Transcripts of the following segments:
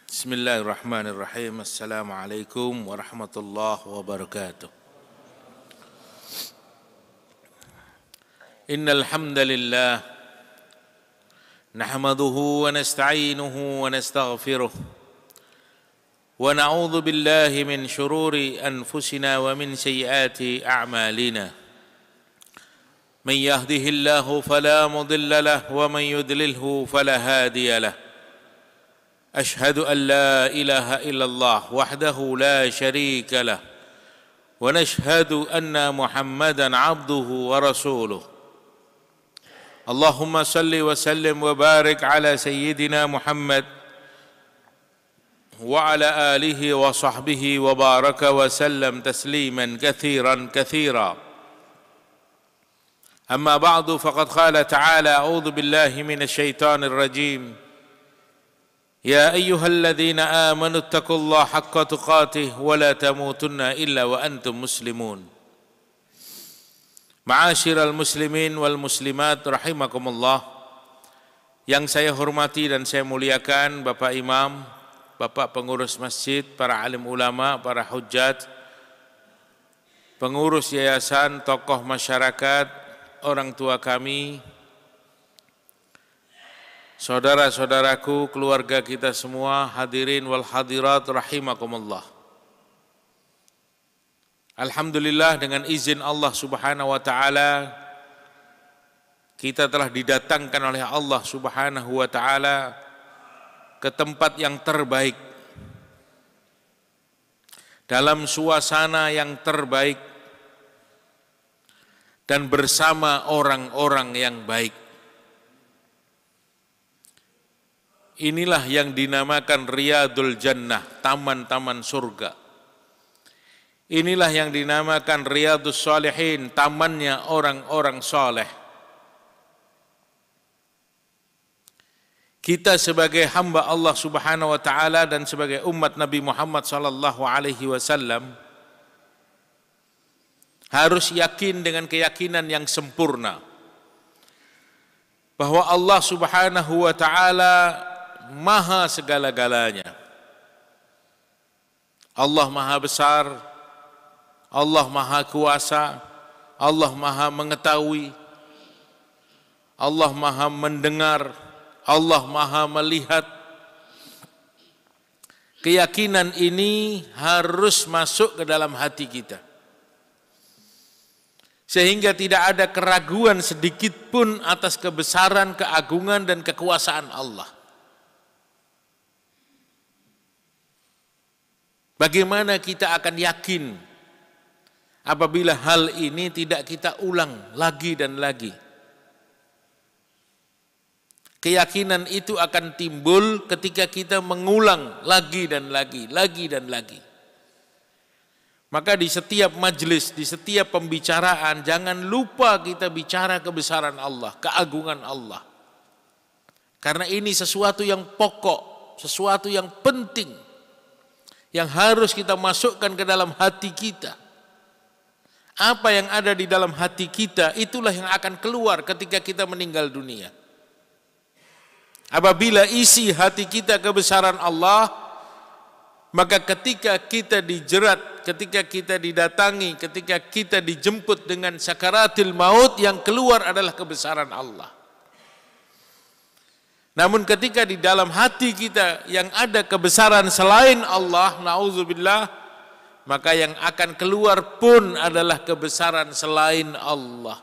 Bismillahirrahmanirrahim. Assalamualaikum warahmatullahi wabarakatuh. Innal hamdalillah nahmaduhu wa nasta'inuhu wa nastaghfiruh wa na'udzu billahi min shururi anfusina wa min sayyiati a'malina. Man yahdihillahu fala mudilla lahu wa man yudlilhu fala hadiya lahu. أشهد أن لا إله إلا الله وحده لا شريك له ونشهد أن محمدا عبده ورسوله اللهم صل وسلم وبارك على سيدنا محمد وعلى آله وصحبه وبارك وسلم تسليما كثيرا كثيرا أما بعد فقد قال تعالى أعوذ بالله من الشيطان الرجيم يا أيها الذين آمنوا اتقوا الله حق تقاته ولا تموتن إلا وأنتم مسلمون. Ma'asyiral muslimin wal muslimat rahimakumullah. Yang saya hormati dan saya muliakan Bapak Imam, Bapak pengurus masjid, para alim ulama, para hujjat, pengurus yayasan, tokoh masyarakat, orang tua kami, saudara-saudaraku, keluarga kita semua, hadirin wal hadirat rahimakumullah. Alhamdulillah, dengan izin Allah Subhanahu wa taala kita telah didatangkan oleh Allah Subhanahu wa taala ke tempat yang terbaik, dalam suasana yang terbaik dan bersama orang-orang yang baik. Inilah yang dinamakan Riyadul Jannah, taman-taman surga. Inilah yang dinamakan Riyadus Shalihin, tamannya orang-orang saleh. Kita sebagai hamba Allah Subhanahu wa taala dan sebagai umat Nabi Muhammad sallallahu alaihi wasallam harus yakin dengan keyakinan yang sempurna bahwa Allah Subhanahu wa taala Maha segala-galanya. Allah Maha besar, Allah Maha kuasa, Allah Maha mengetahui, Allah Maha mendengar, Allah Maha melihat. Keyakinan ini harus masuk ke dalam hati kita, sehingga tidak ada keraguan sedikit pun atas kebesaran, keagungan dan kekuasaan Allah. Bagaimana kita akan yakin apabila hal ini tidak kita ulang lagi dan lagi? Keyakinan itu akan timbul ketika kita mengulang lagi dan lagi, lagi dan lagi. Maka di setiap majelis, di setiap pembicaraan, jangan lupa kita bicara kebesaran Allah, keagungan Allah. Karena ini sesuatu yang pokok, sesuatu yang penting, yang harus kita masukkan ke dalam hati kita. Apa yang ada di dalam hati kita, itulah yang akan keluar ketika kita meninggal dunia. Apabila isi hati kita kebesaran Allah, maka ketika kita dijerat, ketika kita didatangi, ketika kita dijemput dengan sakaratil maut, yang keluar adalah kebesaran Allah. Namun ketika di dalam hati kita yang ada kebesaran selain Allah, na'udzubillah, maka yang akan keluar pun adalah kebesaran selain Allah.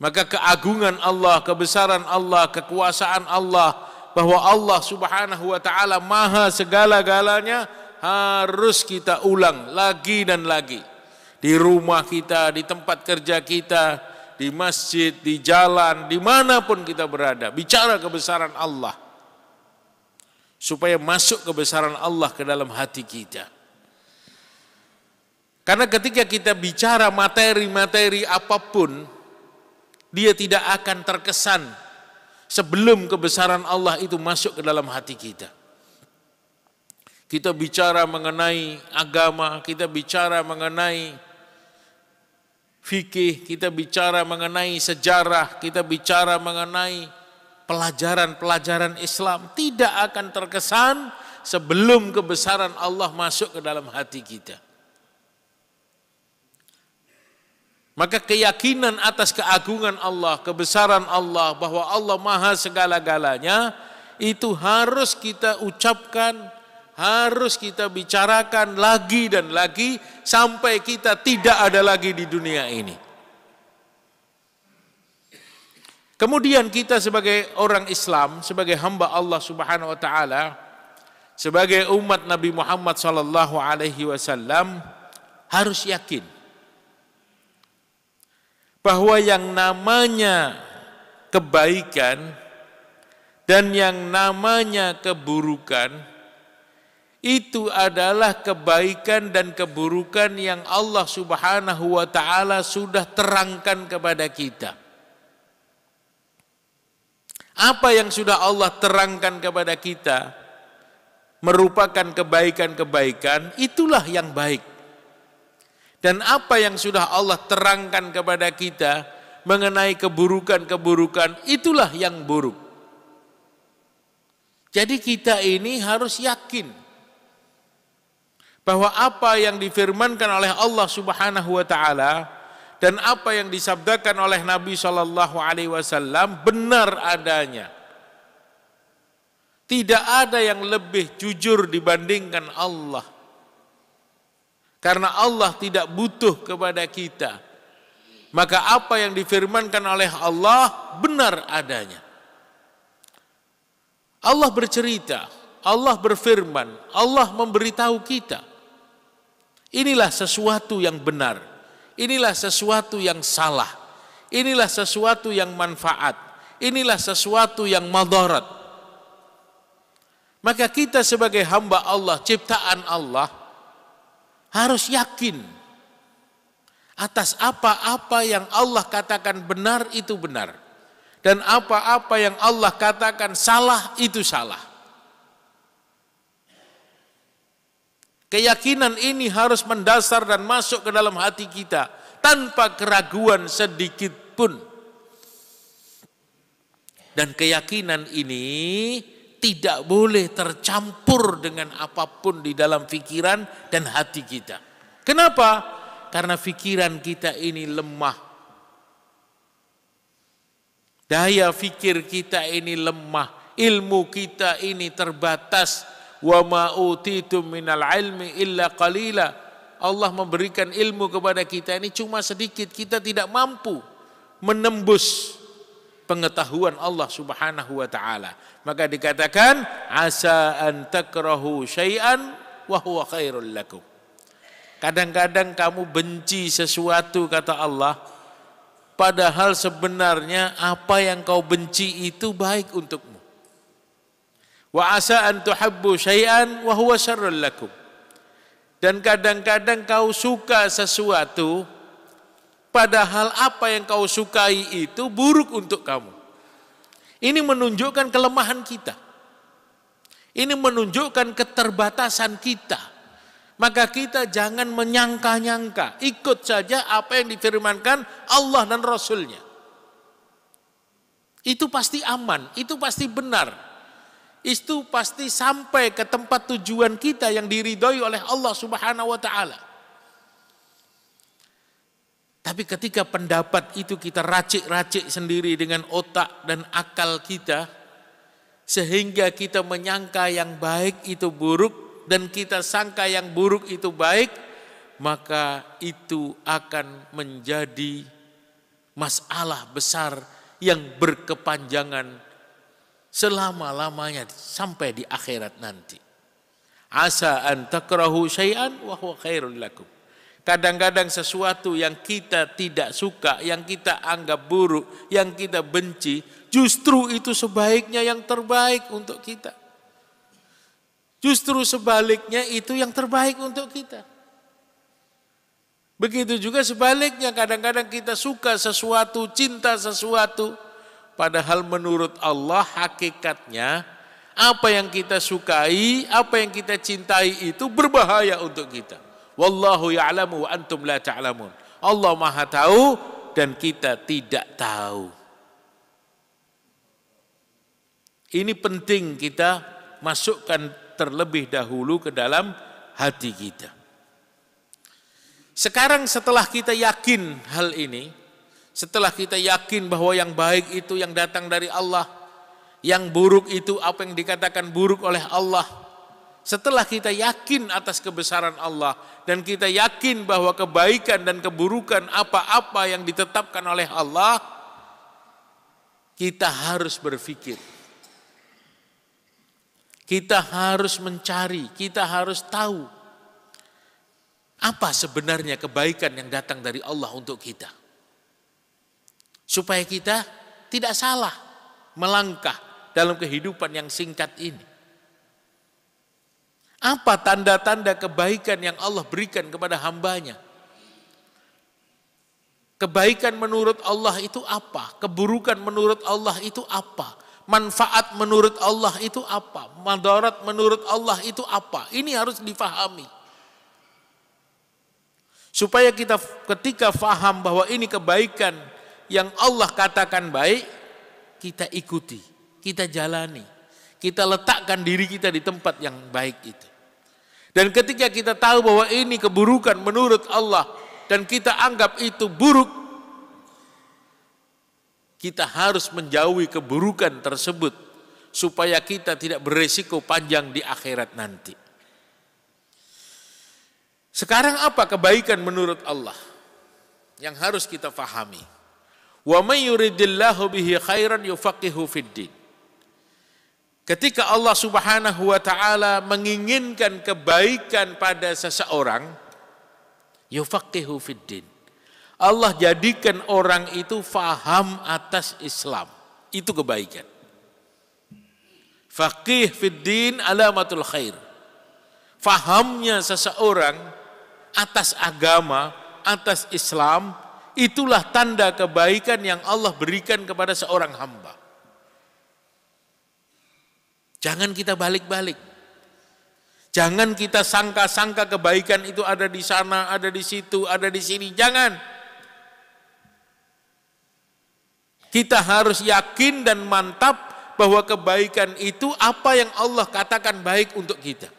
Maka keagungan Allah, kebesaran Allah, kekuasaan Allah, bahwa Allah Subhanahu wa taala Maha segala-galanya, harus kita ulang lagi dan lagi. Di rumah kita, di tempat kerja kita, di masjid, di jalan, dimanapun kita berada, bicara kebesaran Allah, supaya masuk kebesaran Allah ke dalam hati kita. Karena ketika kita bicara materi-materi apapun, dia tidak akan terkesan sebelum kebesaran Allah itu masuk ke dalam hati kita. Kita bicara mengenai agama, kita bicara mengenai fikih, kita bicara mengenai sejarah, kita bicara mengenai pelajaran-pelajaran Islam tidak akan terkesan sebelum kebesaran Allah masuk ke dalam hati kita. Maka keyakinan atas keagungan Allah, kebesaran Allah, bahwa Allah maha segala-galanya, itu harus kita ucapkan, harus kita bicarakan lagi dan lagi, sampai kita tidak ada lagi di dunia ini. Kemudian kita sebagai orang Islam, sebagai hamba Allah Subhanahu wa taala, sebagai umat Nabi Muhammad sallallahu alaihi wasallam, harus yakin bahwa yang namanya kebaikan dan yang namanya keburukan itu adalah kebaikan dan keburukan yang Allah Subhanahu wa taala sudah terangkan kepada kita. Apa yang sudah Allah terangkan kepada kita merupakan kebaikan-kebaikan, itulah yang baik. Dan apa yang sudah Allah terangkan kepada kita mengenai keburukan-keburukan, itulah yang buruk. Jadi kita ini harus yakin bahwa apa yang difirmankan oleh Allah Subhanahu wa taala dan apa yang disabdakan oleh Nabi sallallahu alaihi wasallam benar adanya. Tidak ada yang lebih jujur dibandingkan Allah. Karena Allah tidak butuh kepada kita. Maka apa yang difirmankan oleh Allah benar adanya. Allah bercerita, Allah berfirman, Allah memberitahu kita. Inilah sesuatu yang benar. Inilah sesuatu yang salah. Inilah sesuatu yang manfaat. Inilah sesuatu yang madarat. Maka kita sebagai hamba Allah, ciptaan Allah, harus yakin atas apa-apa yang Allah katakan benar itu benar. Dan apa-apa yang Allah katakan salah itu salah. Keyakinan ini harus mendasar dan masuk ke dalam hati kita tanpa keraguan sedikit pun. Dan keyakinan ini tidak boleh tercampur dengan apapun di dalam pikiran dan hati kita. Kenapa? Karena pikiran kita ini lemah. Daya fikir kita ini lemah. Ilmu kita ini terbatas. Wa ma utitum minal ilmi illa qalila. Allah memberikan ilmu kepada kita ini cuma sedikit. Kita tidak mampu menembus pengetahuan Allah Subhanahu wa taala. Maka dikatakan asa an takrahu syai'an wa huwa khairul lakum. Kadang-kadang kamu benci sesuatu kata Allah, padahal sebenarnya apa yang kau benci itu baik untukmu. Wa asa an tuhibbu syai'an wa huwa syarrul lakum. Dan kadang-kadang kau suka sesuatu padahal apa yang kau sukai itu buruk untuk kamu. Ini menunjukkan kelemahan kita. Ini menunjukkan keterbatasan kita. Maka kita jangan menyangka-nyangka. Ikut saja apa yang difirmankan Allah dan Rasulnya. Itu pasti aman, itu pasti benar. Itu pasti sampai ke tempat tujuan kita yang diridhoi oleh Allah Subhanahu wa taala. Tapi ketika pendapat itu kita racik-racik sendiri dengan otak dan akal kita, sehingga kita menyangka yang baik itu buruk dan kita sangka yang buruk itu baik, maka itu akan menjadi masalah besar yang berkepanjangan selama-lamanya sampai di akhirat nanti. Asa an takrahu syai'an wa huwa khairul lakum. Kadang-kadang sesuatu yang kita tidak suka, yang kita anggap buruk, yang kita benci, justru itu sebaiknya yang terbaik untuk kita. Justru sebaliknya itu yang terbaik untuk kita. Begitu juga sebaliknya, kadang-kadang kita suka sesuatu, cinta sesuatu, padahal menurut Allah hakikatnya apa yang kita sukai, apa yang kita cintai itu berbahaya untuk kita. Wallahu ya'lamu wa antum la ta'lamun. Allah Maha tahu dan kita tidak tahu. Ini penting kita masukkan terlebih dahulu ke dalam hati kita. Sekarang setelah kita yakin hal ini, setelah kita yakin bahwa yang baik itu yang datang dari Allah, yang buruk itu apa yang dikatakan buruk oleh Allah, setelah kita yakin atas kebesaran Allah dan kita yakin bahwa kebaikan dan keburukan apa-apa yang ditetapkan oleh Allah, kita harus berpikir. Kita harus mencari, kita harus tahu apa sebenarnya kebaikan yang datang dari Allah untuk kita. Supaya kita tidak salah melangkah dalam kehidupan yang singkat ini. Apa tanda-tanda kebaikan yang Allah berikan kepada hambanya? Kebaikan menurut Allah itu apa? Keburukan menurut Allah itu apa? Manfaat menurut Allah itu apa? Madarat menurut Allah itu apa? Ini harus difahami. Supaya kita ketika faham bahwa ini kebaikan yang Allah katakan baik, kita ikuti, kita jalani. Kita letakkan diri kita di tempat yang baik itu. Dan ketika kita tahu bahwa ini keburukan menurut Allah dan kita anggap itu buruk, kita harus menjauhi keburukan tersebut supaya kita tidak beresiko panjang di akhirat nanti. Sekarang apa kebaikan menurut Allah yang harus kita fahami? Wa may yuridillahu bihi khairan yufaqihu fiddin. Ketika Allah Subhanahu wa taala menginginkan kebaikan pada seseorang, yufaqihu fiddin. Allah jadikan orang itu faham atas Islam. Itu kebaikan. Faqih fid din alamatul khair. Fahamnya seseorang atas agama, atas Islam, itulah tanda kebaikan yang Allah berikan kepada seorang hamba. Jangan kita balik-balik. Jangan kita sangka-sangka kebaikan itu ada di sana, ada di situ, ada di sini. Jangan. Kita harus yakin dan mantap bahwa kebaikan itu apa yang Allah katakan baik untuk kita.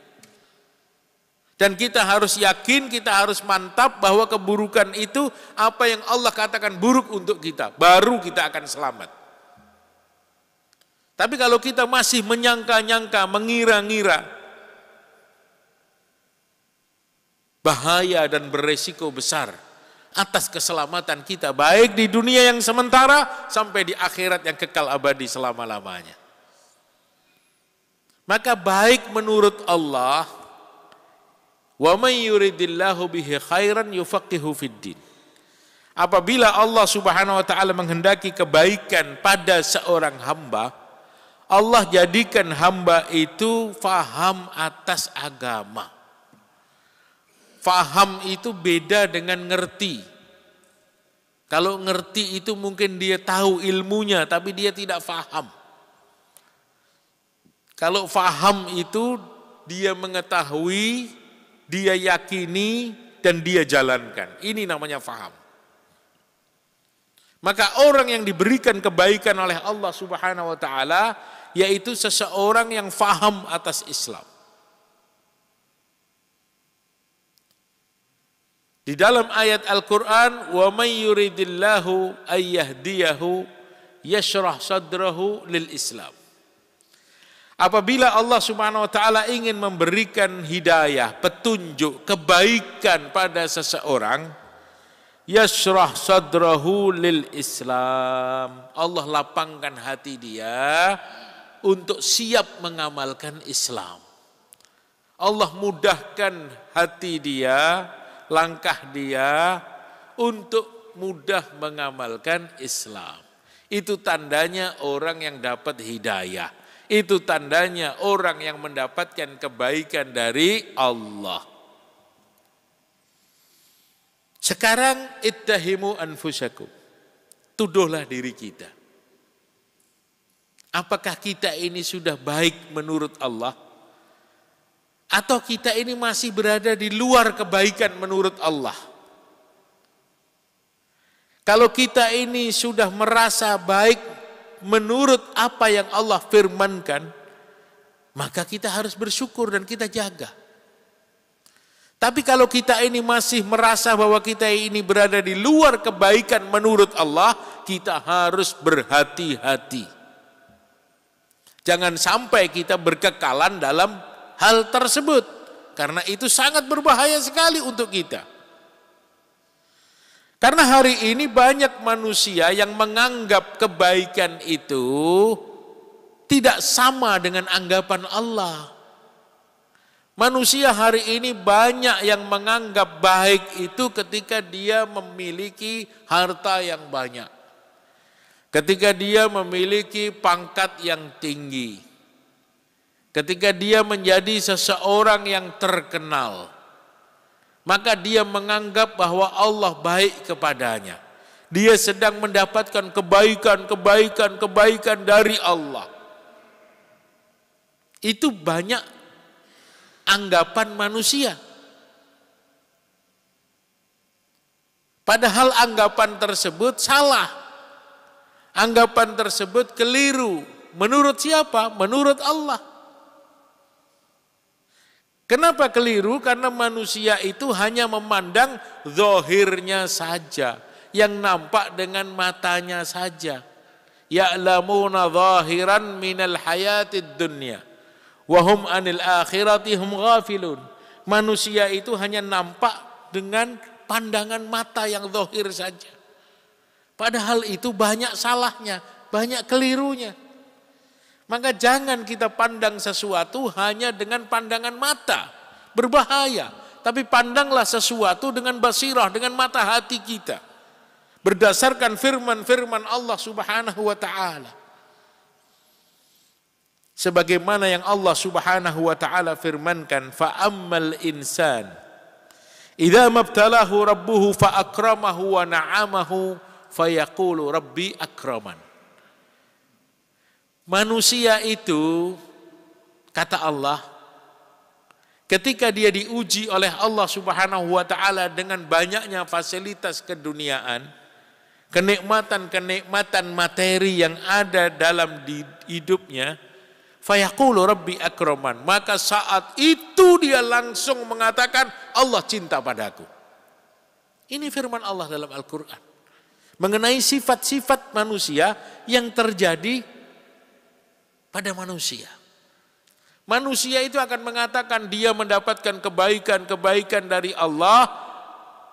Dan kita harus yakin, kita harus mantap bahwa keburukan itu apa yang Allah katakan buruk untuk kita. Baru kita akan selamat. Tapi kalau kita masih menyangka-nyangka, mengira-ngira, bahaya dan beresiko besar atas keselamatan kita, baik di dunia yang sementara sampai di akhirat yang kekal abadi selama-lamanya. Maka baik menurut Allah, wa may yuridillahu bihi khairan yufaqihu fiddin. Apabila Allah Subhanahu wa taala menghendaki kebaikan pada seorang hamba, Allah jadikan hamba itu faham atas agama. Faham itu beda dengan ngerti. Kalau ngerti itu mungkin dia tahu ilmunya, tapi dia tidak faham. Kalau faham itu dia mengetahui, dia yakini, dan dia jalankan. Ini namanya faham. Maka orang yang diberikan kebaikan oleh Allah Subhanahu wa taala yaitu seseorang yang faham atas Islam. Di dalam ayat Al-Quran, wa may yuridillahu ayyahdiyahu yashrah sadrahu lil Islam. Apabila Allah Subhanahu wa taala ingin memberikan hidayah, petunjuk, kebaikan pada seseorang, yashrah sadrahu lil Islam. Allah lapangkan hati dia untuk siap mengamalkan Islam. Allah mudahkan hati dia, langkah dia untuk mudah mengamalkan Islam. Itu tandanya orang yang dapat hidayah. Itu tandanya orang yang mendapatkan kebaikan dari Allah. Sekarang ittahimu anfusakum. Tuduhlah diri kita. Apakah kita ini sudah baik menurut Allah? Atau kita ini masih berada di luar kebaikan menurut Allah? Kalau kita ini sudah merasa baik menurut apa yang Allah firmankan, maka kita harus bersyukur dan kita jaga. Tapi kalau kita ini masih merasa bahwa kita ini berada di luar kebaikan menurut Allah, kita harus berhati-hati. Jangan sampai kita berkekalan dalam hal tersebut, karena itu sangat berbahaya sekali untuk kita. Karena hari ini banyak manusia yang menganggap kebaikan itu tidak sama dengan anggapan Allah. Manusia hari ini banyak yang menganggap baik itu ketika dia memiliki harta yang banyak. Ketika dia memiliki pangkat yang tinggi. Ketika dia menjadi seseorang yang terkenal. Maka dia menganggap bahwa Allah baik kepadanya. Dia sedang mendapatkan kebaikan dari Allah. Itu banyak anggapan manusia. Padahal anggapan tersebut salah. Anggapan tersebut keliru. Menurut siapa? Menurut Allah. Kenapa keliru? Karena manusia itu hanya memandang zahirnya saja, yang nampak dengan matanya saja. Ya'lamuna zahiran minal hayatid dunya wa hum anil akhirati hum ghafilun. Manusia itu hanya nampak dengan pandangan mata yang zahir saja. Padahal itu banyak salahnya, banyak kelirunya. Maka jangan kita pandang sesuatu hanya dengan pandangan mata, berbahaya. Tapi pandanglah sesuatu dengan basirah, dengan mata hati kita. Berdasarkan firman-firman Allah Subhanahu wa ta'ala. Sebagaimana yang Allah Subhanahu wa ta'ala firmankan, fa'ammal insan idza mabtalahu rabbuhu fa'akramahu wa na'amahu fayaqulu rabbi akraman. Manusia itu, kata Allah, ketika dia diuji oleh Allah Subhanahu wa ta'ala dengan banyaknya fasilitas keduniaan, kenikmatan-kenikmatan materi yang ada dalam hidupnya, fayaqulu rabbi akraman, maka saat itu dia langsung mengatakan Allah cinta padaku. Ini firman Allah dalam Al-Quran mengenai sifat-sifat manusia yang terjadi pada manusia. Manusia itu akan mengatakan dia mendapatkan kebaikan-kebaikan dari Allah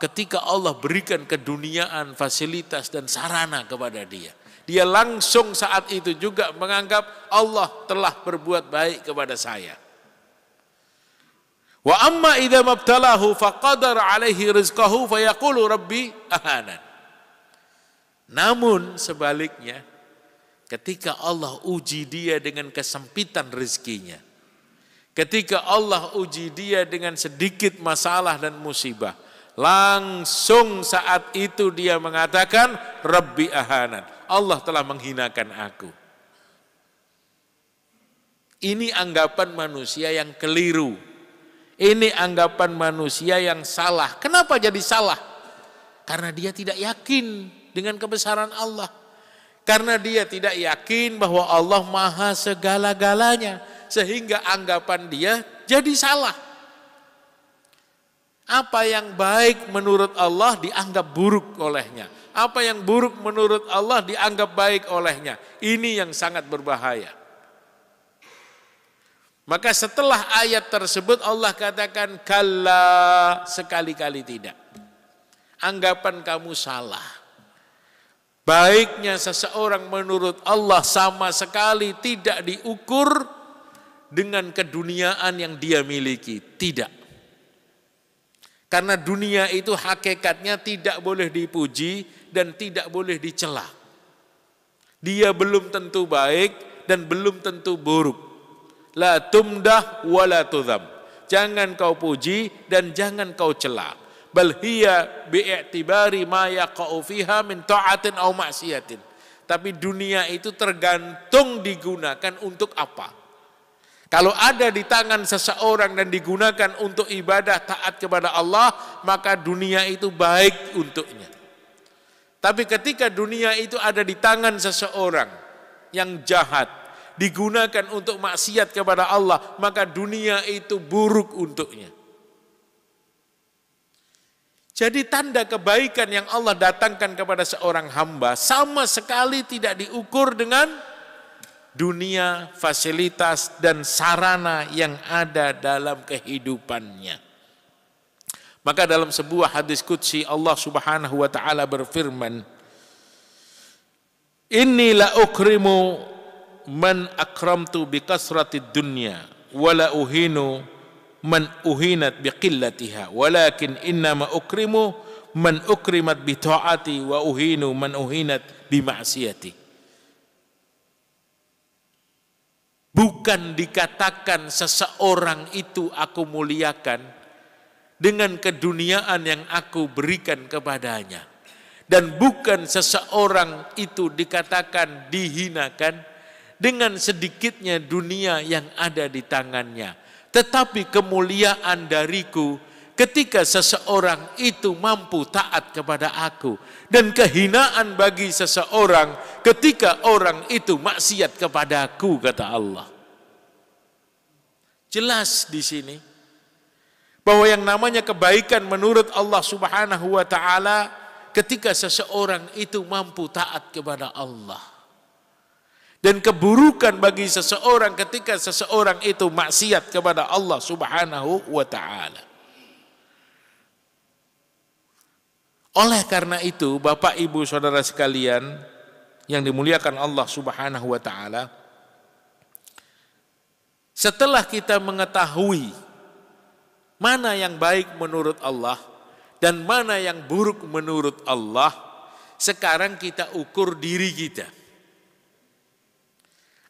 ketika Allah berikan keduniaan, fasilitas dan sarana kepada dia. Dia langsung saat itu juga menganggap Allah telah berbuat baik kepada saya. Wa amma idza mabtalahu faqadara alaihi rizqahu fayaqulu rabbi ahanan. Namun sebaliknya, ketika Allah uji dia dengan kesempitan rezekinya, ketika Allah uji dia dengan sedikit masalah dan musibah, langsung saat itu dia mengatakan Rabbi ahanan, Allah telah menghinakan aku. Ini anggapan manusia yang keliru. Ini anggapan manusia yang salah. Kenapa jadi salah? Karena dia tidak yakin dengan kebesaran Allah. Karena dia tidak yakin bahwa Allah maha segala-galanya. Sehingga anggapan dia jadi salah. Apa yang baik menurut Allah dianggap buruk olehnya. Apa yang buruk menurut Allah dianggap baik olehnya. Ini yang sangat berbahaya. Maka setelah ayat tersebut Allah katakan kalla, sekali-kali tidak. Anggapan kamu salah. Baiknya seseorang menurut Allah sama sekali tidak diukur dengan keduniaan yang dia miliki. Tidak. Karena dunia itu hakikatnya tidak boleh dipuji dan tidak boleh dicela. Dia belum tentu baik dan belum tentu buruk. La tumdah wa la tudham. Jangan kau puji dan jangan kau cela. Bal hiya bi'tibari ma yaqa'u fiha min ta'atin aw maksiatin. Tapi dunia itu tergantung digunakan untuk apa. Kalau ada di tangan seseorang dan digunakan untuk ibadah taat kepada Allah, maka dunia itu baik untuknya. Tapi ketika dunia itu ada di tangan seseorang yang jahat, digunakan untuk maksiat kepada Allah, maka dunia itu buruk untuknya. Jadi tanda kebaikan yang Allah datangkan kepada seorang hamba sama sekali tidak diukur dengan dunia, fasilitas, dan sarana yang ada dalam kehidupannya. Maka dalam sebuah hadis qudsi Allah Subhanahu wa taala berfirman, "Inni la ukrimu man akramtu bi kasratid dunya wa la uhinu man uhinat bi qillatiha walakin innama ukrimu man ukrimat bi ta'ati wa uhinu man uhinat bi ma'siyati." Bukan dikatakan seseorang itu aku muliakan dengan keduniaan yang aku berikan kepadanya, dan bukan seseorang itu dikatakan dihinakan dengan sedikitnya dunia yang ada di tangannya. Tetapi kemuliaan dariku ketika seseorang itu mampu taat kepada aku, dan kehinaan bagi seseorang ketika orang itu maksiat kepadaku, kata Allah. Jelas di sini bahwa yang namanya kebaikan menurut Allah Subhanahu wa taala ketika seseorang itu mampu taat kepada Allah. Dan keburukan bagi seseorang ketika seseorang itu maksiat kepada Allah Subhanahu wa taala. Oleh karena itu, Bapak Ibu Saudara sekalian yang dimuliakan Allah Subhanahu wa taala, setelah kita mengetahui mana yang baik menurut Allah dan mana yang buruk menurut Allah, sekarang kita ukur diri kita.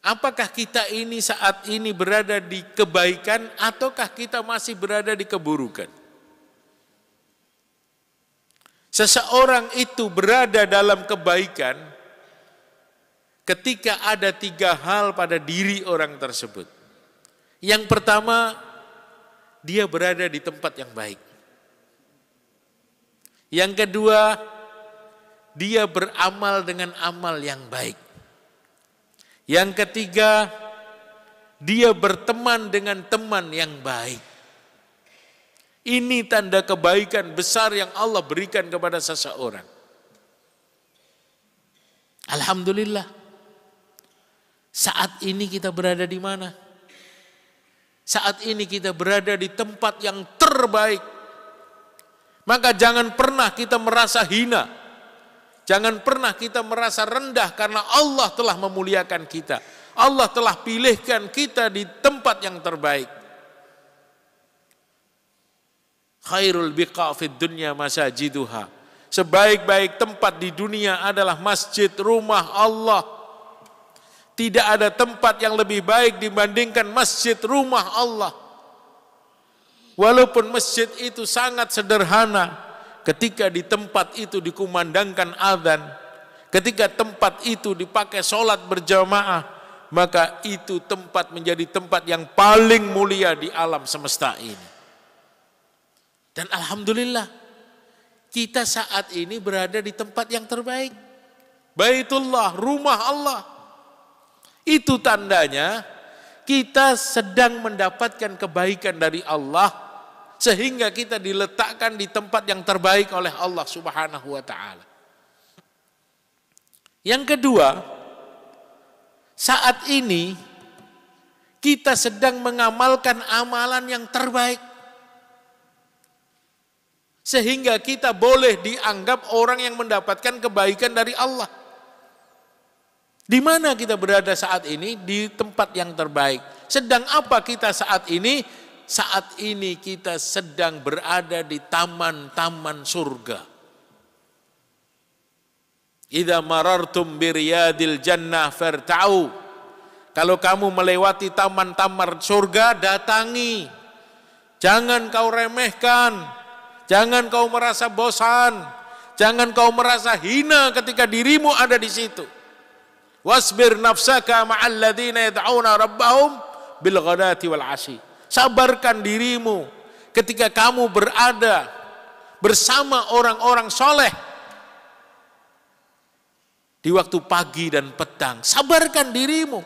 Apakah kita ini saat ini berada di kebaikan ataukah kita masih berada di keburukan? Seseorang itu berada dalam kebaikan ketika ada 3 hal pada diri orang tersebut. Yang pertama, dia berada di tempat yang baik. Yang kedua, dia beramal dengan amal yang baik. Yang ketiga, dia berteman dengan teman yang baik. Ini tanda kebaikan besar yang Allah berikan kepada seseorang. Alhamdulillah. Saat ini kita berada di mana? Saat ini kita berada di tempat yang terbaik. Maka jangan pernah kita merasa hina. Jangan pernah kita merasa rendah karena Allah telah memuliakan kita. Allah telah pilihkan kita di tempat yang terbaik. Khairul biqa fid dunya masajiduha. Sebaik-baik tempat di dunia adalah masjid, rumah Allah. Tidak ada tempat yang lebih baik dibandingkan masjid, rumah Allah. Walaupun masjid itu sangat sederhana, ketika di tempat itu dikumandangkan azan, ketika tempat itu dipakai sholat berjamaah, maka itu tempat menjadi tempat yang paling mulia di alam semesta ini. Dan alhamdulillah, kita saat ini berada di tempat yang terbaik. Baitullah, rumah Allah. Itu tandanya kita sedang mendapatkan kebaikan dari Allah, sehingga kita diletakkan di tempat yang terbaik oleh Allah Subhanahu wa taala. Yang kedua, saat ini kita sedang mengamalkan amalan yang terbaik, sehingga kita boleh dianggap orang yang mendapatkan kebaikan dari Allah. Di mana kita berada saat ini? Di tempat yang terbaik. Sedang apa kita saat ini? Saat ini kita sedang berada di taman-taman surga. Idza marartum biriyadil jannah farta'u. Kalau kamu melewati taman-taman surga, datangi. Jangan kau remehkan. Jangan kau merasa bosan. Jangan kau merasa hina ketika dirimu ada di situ. Wasbir nafsaka ma'al ladzina yad'una rabbahum bil ghadati wal 'ashi. Sabarkan dirimu ketika kamu berada bersama orang-orang soleh di waktu pagi dan petang. Sabarkan dirimu,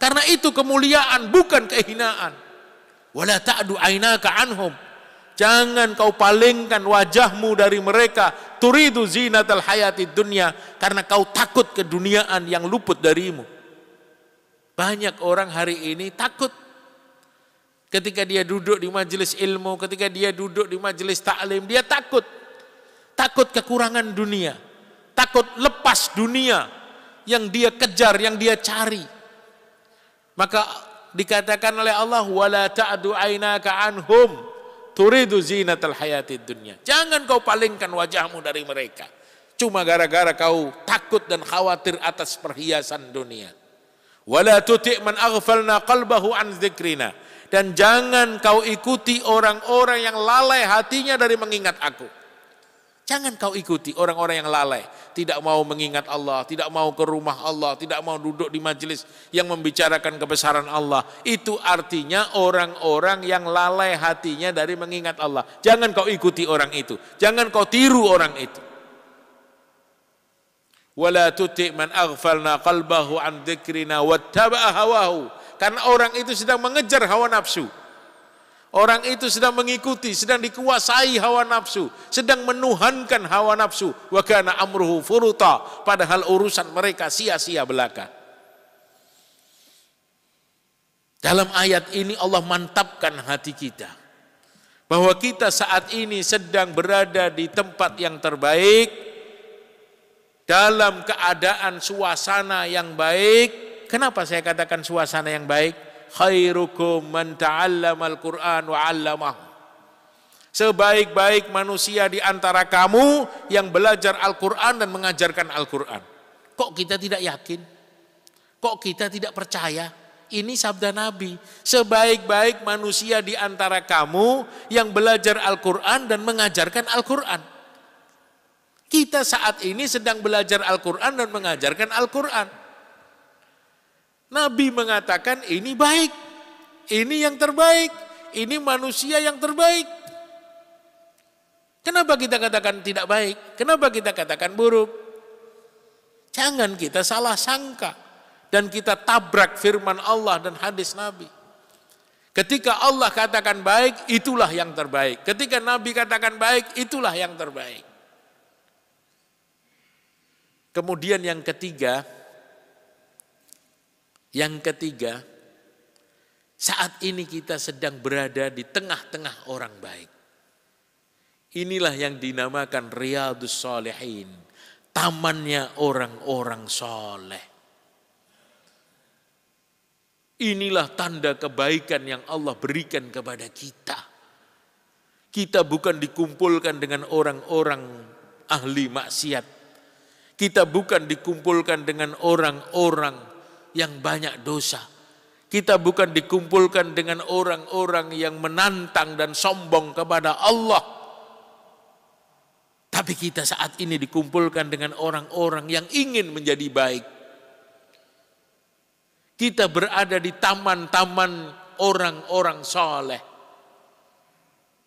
karena itu kemuliaan, bukan kehinaan. Wala ta'du ainaka anhum, jangan kau palingkan wajahmu dari mereka. Turidu zinatal hayatid dunya, karena kau takut keduniaan yang luput darimu. Banyak orang hari ini takut ketika dia duduk di majelis ilmu, ketika dia duduk di majelis taklim, dia takut. Takut kekurangan dunia, takut lepas dunia yang dia kejar, yang dia cari. Maka dikatakan oleh Allah, wala ta'du ainaka anhum turidu zinatal hayatid dunya. Jangan kau palingkan wajahmu dari mereka cuma gara-gara kau takut dan khawatir atas perhiasan dunia. Wala tuti' man aghfalna qalbahu an dzikrina, dan jangan kau ikuti orang-orang yang lalai hatinya dari mengingat aku. Jangan kau ikuti orang-orang yang lalai, tidak mau mengingat Allah, tidak mau ke rumah Allah, tidak mau duduk di majelis yang membicarakan kebesaran Allah. Itu artinya orang-orang yang lalai hatinya dari mengingat Allah. Jangan kau ikuti orang itu, jangan kau tiru orang itu. Wala tuti' man aghfalna qalbahu an dzikrina wattaba'a hawahu, karena orang itu sedang mengejar hawa nafsu. Orang itu sedang mengikuti, sedang dikuasai hawa nafsu, sedang menuhankan hawa nafsu. Wa kana amruhu furuta, padahal urusan mereka sia-sia belaka. Dalam ayat ini Allah mantapkan hati kita bahwa kita saat ini sedang berada di tempat yang terbaik, dalam keadaan suasana yang baik. Kenapa saya katakan suasana yang baik? Khairukum man ta'allamal Qur'an wa 'allamahu. Sebaik-baik manusia di antara kamu yang belajar Al-Qur'an dan mengajarkan Al-Qur'an. Kok kita tidak yakin? Kok kita tidak percaya? Ini sabda Nabi. Sebaik-baik manusia di antara kamu yang belajar Al-Qur'an dan mengajarkan Al-Qur'an. Kita saat ini sedang belajar Al-Qur'an dan mengajarkan Al-Qur'an. Nabi mengatakan ini baik, ini yang terbaik, ini manusia yang terbaik. Kenapa kita katakan tidak baik? Kenapa kita katakan buruk? Jangan kita salah sangka dan kita tabrak firman Allah dan hadis Nabi. Ketika Allah katakan baik, itulah yang terbaik. Ketika Nabi katakan baik, itulah yang terbaik. Kemudian yang ketiga, saat ini kita sedang berada di tengah-tengah orang baik. Inilah yang dinamakan Riyadhus Shalihin, tamannya orang-orang soleh. Inilah tanda kebaikan yang Allah berikan kepada kita. Kita bukan dikumpulkan dengan orang-orang ahli maksiat. Kita bukan dikumpulkan dengan orang-orang yang banyak dosa. Kita bukan dikumpulkan dengan orang-orang yang menantang dan sombong kepada Allah. Tapi kita saat ini dikumpulkan dengan orang-orang yang ingin menjadi baik. Kita berada di taman-taman orang-orang soleh.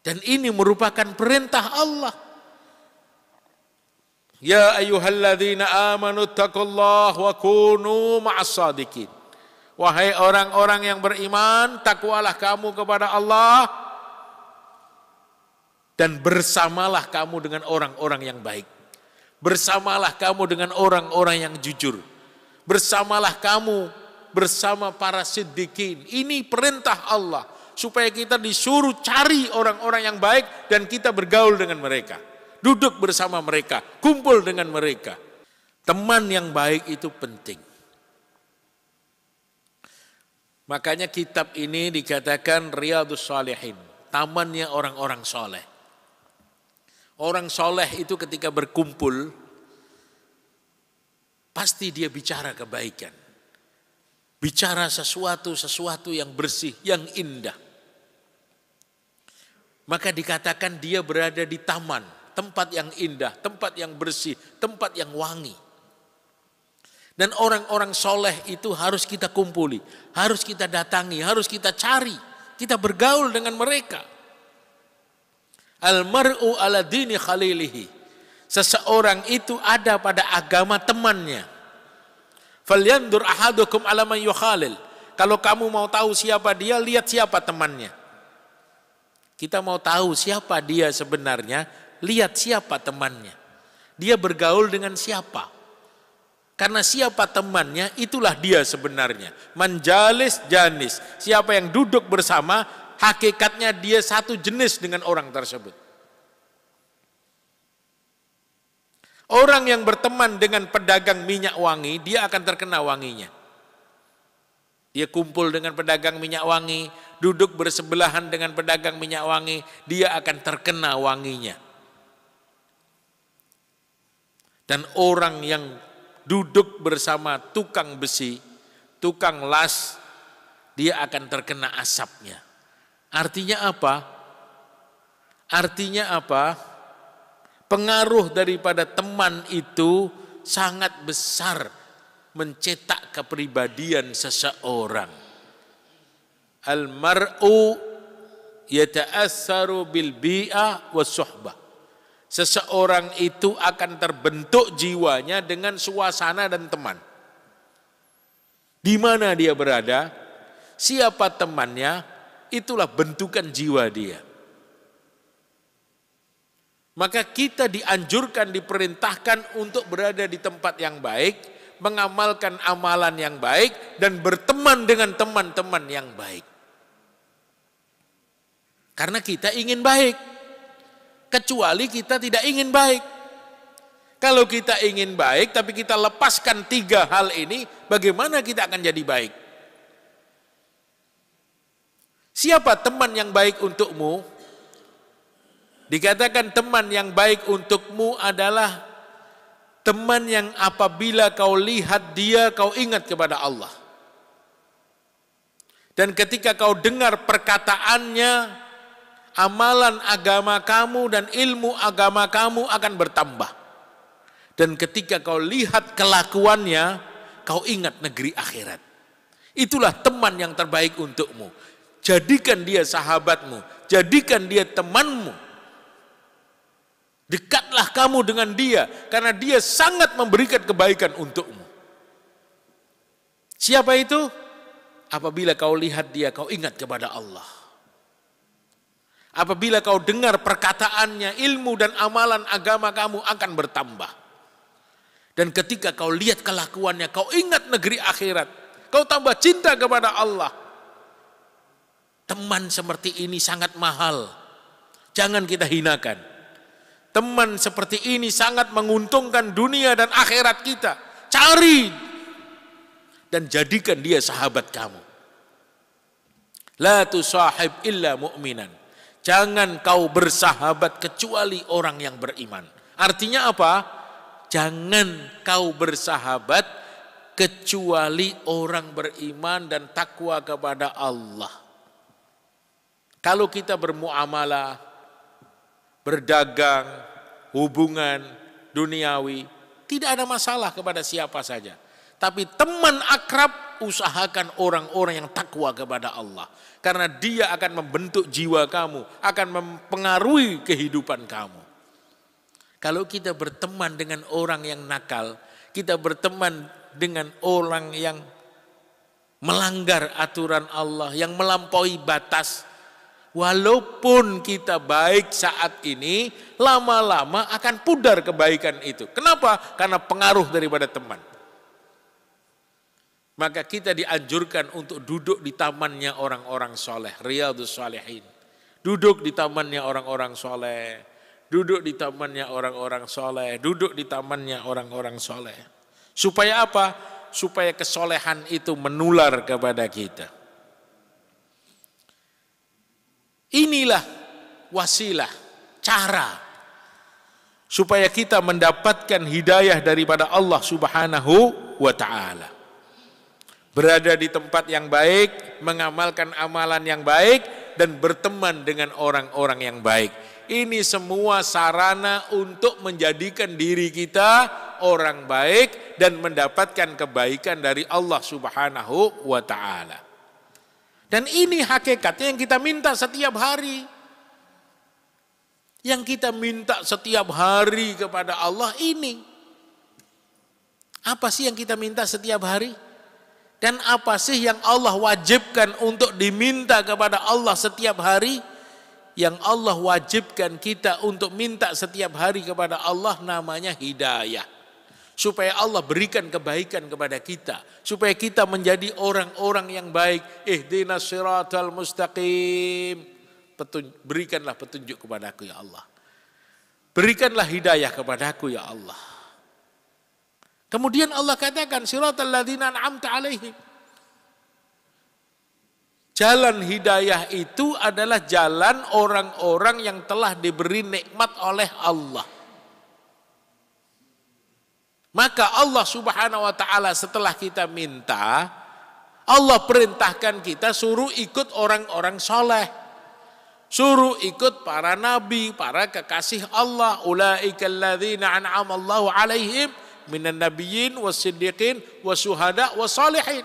Dan ini merupakan perintah Allah. Ya ayyuhalladzina amanu taqullaha wa kunu ma'as-shadiqin. Wahai orang-orang yang beriman, takwalah kamu kepada Allah dan bersamalah kamu dengan orang-orang yang baik. Bersamalah kamu dengan orang-orang yang jujur. Bersamalah kamu bersama para siddiqin. Ini perintah Allah supaya kita disuruh cari orang-orang yang baik dan kita bergaul dengan mereka. Duduk bersama mereka, kumpul dengan mereka. Teman yang baik itu penting. Makanya kitab ini dikatakan Riyadhus Shalihin, tamannya orang-orang soleh. Orang soleh itu ketika berkumpul, pasti dia bicara kebaikan. Bicara sesuatu yang bersih, yang indah. Maka dikatakan dia berada di taman, tempat yang indah, tempat yang bersih, tempat yang wangi. Dan orang-orang soleh itu harus kita kumpuli, harus kita datangi, harus kita cari, kita bergaul dengan mereka. Al-mar'u ala dini khalilihi. Seseorang itu ada pada agama temannya. Falyandur ahadukum ala man yukhalil. Kalau kamu mau tahu siapa dia, lihat siapa temannya. Kita mau tahu siapa dia sebenarnya, lihat siapa temannya. Dia bergaul dengan siapa. Karena siapa temannya, itulah dia sebenarnya. Manjalis janis. Siapa yang duduk bersama, hakikatnya dia satu jenis dengan orang tersebut. Orang yang berteman dengan pedagang minyak wangi, dia akan terkena wanginya. Dia kumpul dengan pedagang minyak wangi, duduk bersebelahan dengan pedagang minyak wangi, dia akan terkena wanginya. Dan orang yang duduk bersama tukang besi, tukang las, dia akan terkena asapnya. Artinya apa? Artinya apa? Pengaruh daripada teman itu sangat besar mencetak kepribadian seseorang. Al-mar'u yata'assaru bil bi'ah was suhbah. Seseorang itu akan terbentuk jiwanya dengan suasana dan teman. Di mana dia berada, siapa temannya, itulah bentukan jiwa dia. Maka kita dianjurkan, diperintahkan untuk berada di tempat yang baik, mengamalkan amalan yang baik, dan berteman dengan teman-teman yang baik. Karena kita ingin baik, kecuali kita tidak ingin baik. Kalau kita ingin baik, tapi kita lepaskan 3 hal ini, bagaimana kita akan jadi baik? Siapa teman yang baik untukmu? Dikatakan teman yang baik untukmu adalah teman yang apabila kau lihat dia, kau ingat kepada Allah. Dan ketika kau dengar perkataannya, amalan agama kamu dan ilmu agama kamu akan bertambah. Dan ketika kau lihat kelakuannya, kau ingat negeri akhirat. Itulah teman yang terbaik untukmu. Jadikan dia sahabatmu, jadikan dia temanmu. Dekatlah kamu dengan dia, karena dia sangat memberikan kebaikan untukmu. Siapa itu? Apabila kau lihat dia, kau ingat kepada Allah. Apabila kau dengar perkataannya, ilmu dan amalan agama kamu akan bertambah. Dan ketika kau lihat kelakuannya, kau ingat negeri akhirat. Kau tambah cinta kepada Allah. Teman seperti ini sangat mahal. Jangan kita hinakan. Teman seperti ini sangat menguntungkan dunia dan akhirat kita. Cari dan jadikan dia sahabat kamu. La tusahib illa mu'minan. Jangan kau bersahabat kecuali orang yang beriman. Artinya apa? Jangan kau bersahabat kecuali orang beriman dan takwa kepada Allah. Kalau kita bermuamalah, berdagang, hubungan duniawi, tidak ada masalah kepada siapa saja. Tapi teman akrab, usahakan orang-orang yang takwa kepada Allah. Karena dia akan membentuk jiwa kamu, akan mempengaruhi kehidupan kamu. Kalau kita berteman dengan orang yang nakal, kita berteman dengan orang yang melanggar aturan Allah, yang melampaui batas, walaupun kita baik saat ini, lama-lama akan pudar kebaikan itu. Kenapa? Karena pengaruh daripada teman. Maka kita dianjurkan untuk duduk di tamannya orang-orang soleh, Riyadhus Shalihin. Duduk di tamannya orang-orang soleh, duduk di tamannya orang-orang soleh, duduk di tamannya orang-orang soleh. Supaya apa? Supaya kesolehan itu menular kepada kita. Inilah wasilah, cara supaya kita mendapatkan hidayah daripada Allah Subhanahu wa ta'ala. Berada di tempat yang baik, mengamalkan amalan yang baik, dan berteman dengan orang-orang yang baik. Ini semua sarana untuk menjadikan diri kita orang baik dan mendapatkan kebaikan dari Allah Subhanahu wa ta'ala. Dan ini hakikatnya yang kita minta setiap hari. Yang kita minta setiap hari kepada Allah ini. Apa sih yang kita minta setiap hari? Dan apa sih yang Allah wajibkan untuk diminta kepada Allah setiap hari? Yang Allah wajibkan kita untuk minta setiap hari kepada Allah namanya hidayah. Supaya Allah berikan kebaikan kepada kita. Supaya kita menjadi orang-orang yang baik. Ihdinas siratal mustaqim. Berikanlah petunjuk kepadaku ya Allah. Berikanlah hidayah kepadaku ya Allah. Kemudian Allah katakan siratal ladzina an'amta alaihim. Jalan hidayah itu adalah jalan orang-orang yang telah diberi nikmat oleh Allah. Maka Allah Subhanahu wa taala setelah kita minta, Allah perintahkan kita suruh ikut orang-orang soleh. Suruh ikut para nabi, para kekasih Allah. Ulaikal ladzina an'amallahu alaihim minan nabiyyin was-siddiqin was-syuhada was-shalihin.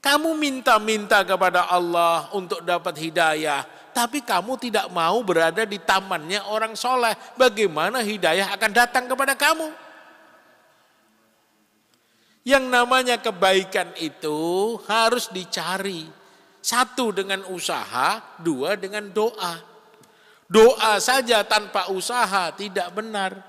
Kamu minta-minta kepada Allah untuk dapat hidayah, tapi kamu tidak mau berada di tamannya orang soleh. Bagaimana hidayah akan datang kepada kamu? Yang namanya kebaikan itu harus dicari. Satu dengan usaha, dua dengan doa. Doa saja tanpa usaha tidak benar.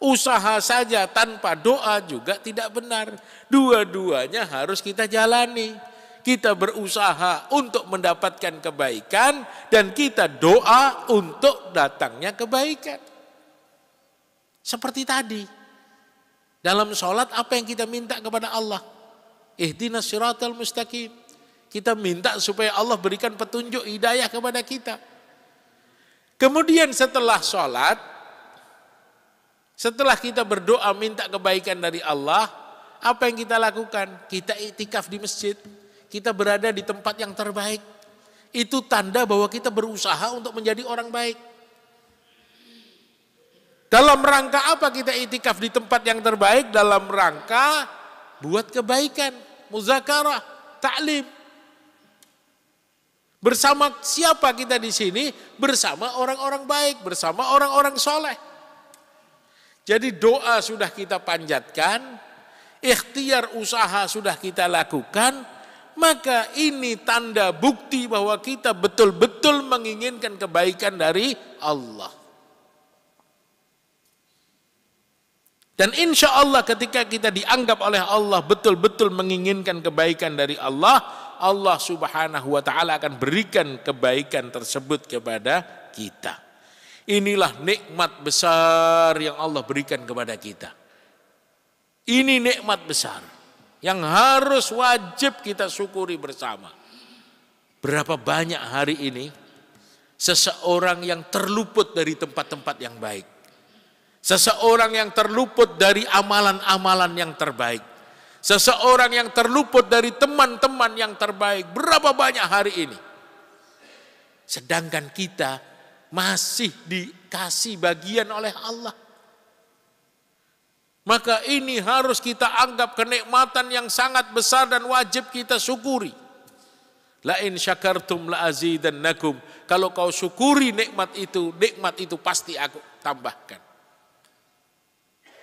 Usaha saja tanpa doa juga tidak benar. Dua-duanya harus kita jalani. Kita berusaha untuk mendapatkan kebaikan dan kita doa untuk datangnya kebaikan. Seperti tadi. Dalam sholat apa yang kita minta kepada Allah? Ihdinas siratal mustaqim. Kita minta supaya Allah berikan petunjuk hidayah kepada kita. Kemudian setelah sholat, setelah kita berdoa minta kebaikan dari Allah, apa yang kita lakukan? Kita iktikaf di masjid. Kita berada di tempat yang terbaik. Itu tanda bahwa kita berusaha untuk menjadi orang baik. Dalam rangka apa kita iktikaf di tempat yang terbaik? Dalam rangka buat kebaikan, muzakarah, ta'lim. Bersama siapa kita di sini? Bersama orang-orang baik, bersama orang-orang soleh. Jadi doa sudah kita panjatkan, ikhtiar usaha sudah kita lakukan, maka ini tanda bukti bahwa kita betul-betul menginginkan kebaikan dari Allah. Dan insya Allah ketika kita dianggap oleh Allah betul-betul menginginkan kebaikan dari Allah, Allah Subhanahu wa taala akan berikan kebaikan tersebut kepada kita. Inilah nikmat besar yang Allah berikan kepada kita. Ini nikmat besar yang harus wajib kita syukuri bersama. Berapa banyak hari ini seseorang yang terluput dari tempat-tempat yang baik. Seseorang yang terluput dari amalan-amalan yang terbaik. Seseorang yang terluput dari teman-teman yang terbaik. Berapa banyak hari ini. Sedangkan kita masih dikasih bagian oleh Allah. Maka ini harus kita anggap kenikmatan yang sangat besar dan wajib kita syukuri. La in syakartum la azidannakum. Kalau kau syukuri nikmat itu pasti aku tambahkan.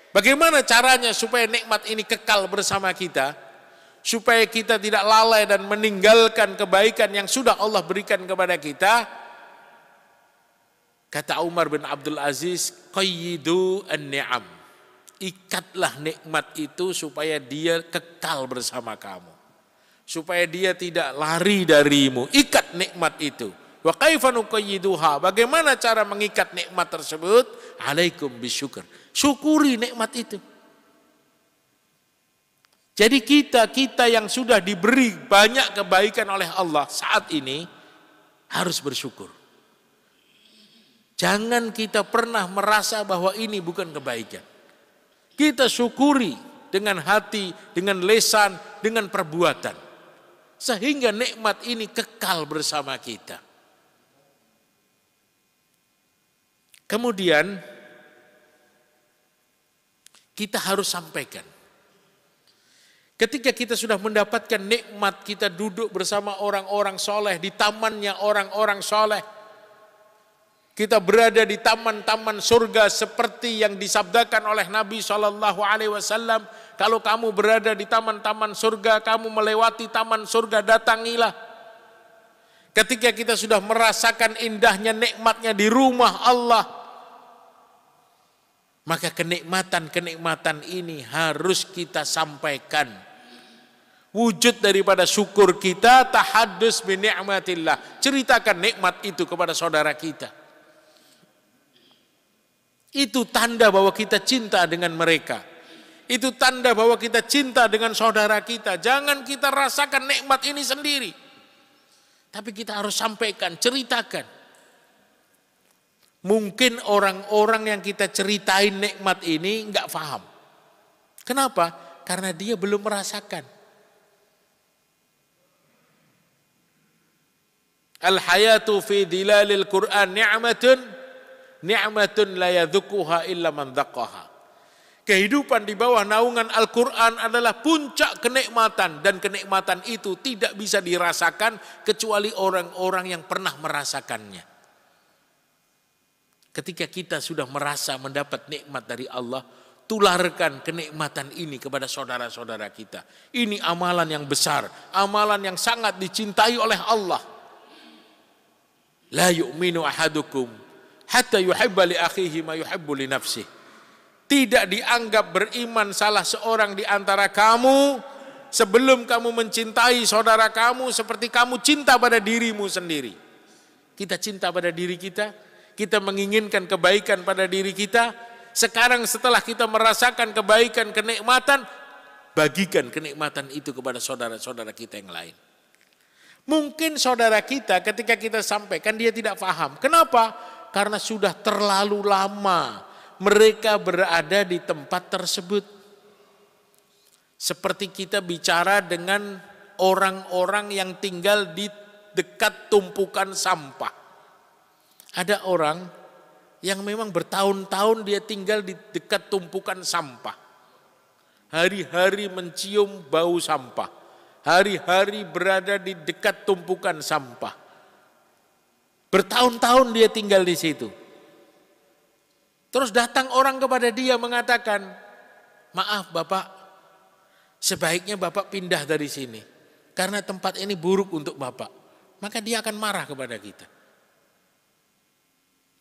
Bagaimana caranya supaya nikmat ini kekal bersama kita? Supaya kita tidak lalai dan meninggalkan kebaikan yang sudah Allah berikan kepada kita. Kata Umar bin Abdul Aziz, qayyidu an-ni'am. Ikatlah nikmat itu supaya dia kekal bersama kamu. Supaya dia tidak lari darimu. Ikat nikmat itu. Wa kaifa nuqayyiduha? Bagaimana cara mengikat nikmat tersebut? Alaikum bisyukur. Syukuri nikmat itu. Jadi kita yang sudah diberi banyak kebaikan oleh Allah saat ini harus bersyukur. Jangan kita pernah merasa bahwa ini bukan kebaikan. Kita syukuri dengan hati, dengan lisan, dengan perbuatan. Sehingga nikmat ini kekal bersama kita. Kemudian kita harus sampaikan. Ketika kita sudah mendapatkan nikmat, kita duduk bersama orang-orang soleh, di tamannya orang-orang soleh. Kita berada di taman-taman surga seperti yang disabdakan oleh Nabi SAW. Kalau kamu berada di taman-taman surga, kamu melewati taman surga, datangilah. Ketika kita sudah merasakan indahnya nikmatnya di rumah Allah, maka kenikmatan-kenikmatan ini harus kita sampaikan. Wujud daripada syukur kita, tahaddus bi ni'matillah. Ceritakan nikmat itu kepada saudara kita. Itu tanda bahwa kita cinta dengan mereka. Itu tanda bahwa kita cinta dengan saudara kita. Jangan kita rasakan nikmat ini sendiri. Tapi kita harus sampaikan, ceritakan. Mungkin orang-orang yang kita ceritain nikmat ini enggak paham. Kenapa? Karena dia belum merasakan. Al-hayatu fi dilalil Qur'an ni'matun la yadhukuha illa man dhaqaha. Kehidupan di bawah naungan Al-Quran adalah puncak kenikmatan. Dan kenikmatan itu tidak bisa dirasakan kecuali orang-orang yang pernah merasakannya. Ketika kita sudah merasa mendapat nikmat dari Allah, tularkan kenikmatan ini kepada saudara-saudara kita. Ini amalan yang besar, amalan yang sangat dicintai oleh Allah. La yu'minu ahadukum hatta yuhibba li akhihi ma yuhibbu li nafsihi. Tidak dianggap beriman salah seorang di antara kamu sebelum kamu mencintai saudara kamu seperti kamu cinta pada dirimu sendiri. Kita cinta pada diri kita, kita menginginkan kebaikan pada diri kita. Sekarang setelah kita merasakan kebaikan, kenikmatan, bagikan kenikmatan itu kepada saudara-saudara kita yang lain. Mungkin saudara kita ketika kita sampaikan dia tidak paham. Kenapa? Karena sudah terlalu lama mereka berada di tempat tersebut. Seperti kita bicara dengan orang-orang yang tinggal di dekat tumpukan sampah. Ada orang yang memang bertahun-tahun dia tinggal di dekat tumpukan sampah. Hari-hari mencium bau sampah. Hari-hari berada di dekat tumpukan sampah. Bertahun-tahun dia tinggal di situ. Terus datang orang kepada dia mengatakan, maaf Bapak, sebaiknya Bapak pindah dari sini. Karena tempat ini buruk untuk Bapak. Maka dia akan marah kepada kita.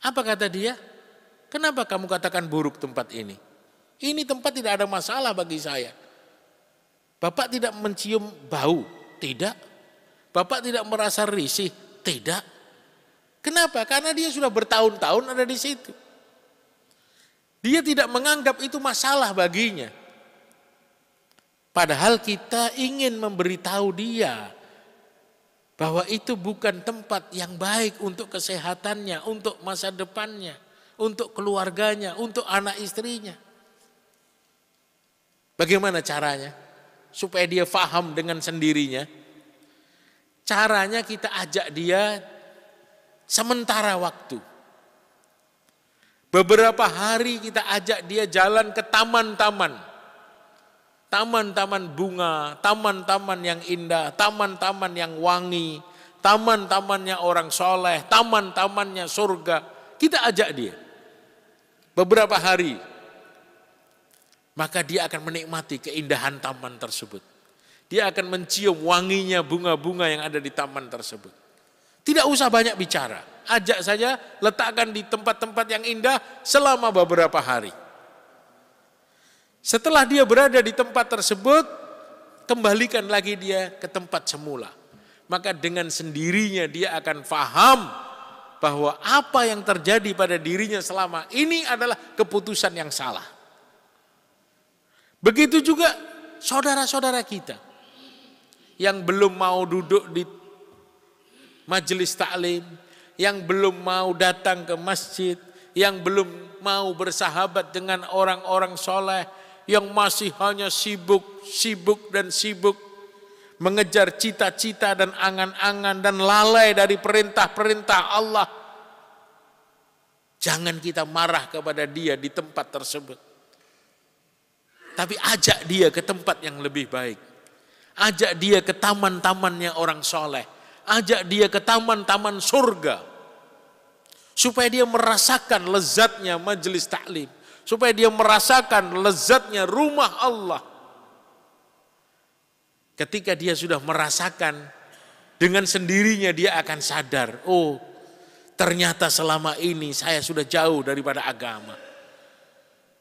Apa kata dia? Kenapa kamu katakan buruk tempat ini? Ini tempat tidak ada masalah bagi saya. Bapak tidak mencium bau? Tidak. Bapak tidak merasa risih? Tidak. Kenapa? Karena dia sudah bertahun-tahun ada di situ. Dia tidak menganggap itu masalah baginya. Padahal kita ingin memberitahu dia bahwa itu bukan tempat yang baik untuk kesehatannya, untuk masa depannya, untuk keluarganya, untuk anak istrinya. Bagaimana caranya? Supaya dia faham dengan sendirinya. Caranya kita ajak dia sementara waktu. Beberapa hari kita ajak dia jalan ke taman-taman. Taman-taman bunga, taman-taman yang indah, taman-taman yang wangi, taman-tamannya orang soleh, taman-tamannya surga. Kita ajak dia beberapa hari. Maka dia akan menikmati keindahan taman tersebut. Dia akan mencium wanginya bunga-bunga yang ada di taman tersebut. Tidak usah banyak bicara. Ajak saja, letakkan di tempat-tempat yang indah selama beberapa hari. Setelah dia berada di tempat tersebut, kembalikan lagi dia ke tempat semula. Maka dengan sendirinya dia akan paham bahwa apa yang terjadi pada dirinya selama ini adalah keputusan yang salah. Begitu juga saudara-saudara kita yang belum mau duduk di majelis taklim, yang belum mau datang ke masjid, yang belum mau bersahabat dengan orang-orang soleh, yang masih hanya sibuk mengejar cita-cita dan angan-angan dan lalai dari perintah-perintah Allah. Jangan kita marah kepada dia di tempat tersebut. Tapi ajak dia ke tempat yang lebih baik. Ajak dia ke taman-tamannya orang soleh. Ajak dia ke taman-taman surga. supaya dia merasakan lezatnya majelis taklim, supaya dia merasakan lezatnya rumah Allah. Ketika dia sudah merasakan, dengan sendirinya dia akan sadar, oh ternyata selama ini saya sudah jauh daripada agama.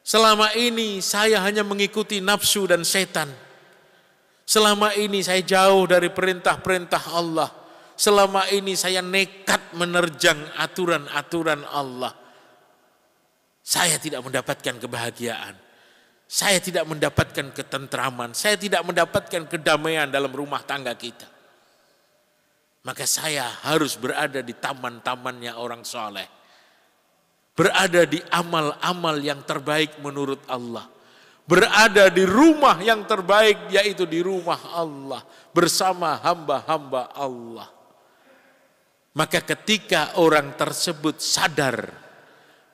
Selama ini saya hanya mengikuti nafsu dan setan. Selama ini saya jauh dari perintah-perintah Allah. Selama ini saya nekat menerjang aturan-aturan Allah. Saya tidak mendapatkan kebahagiaan. Saya tidak mendapatkan ketentraman. Saya tidak mendapatkan kedamaian dalam rumah tangga kita. Maka saya harus berada di taman-tamannya orang soleh. Berada di amal-amal yang terbaik menurut Allah. Berada di rumah yang terbaik, yaitu di rumah Allah. Bersama hamba-hamba Allah. Maka ketika orang tersebut sadar,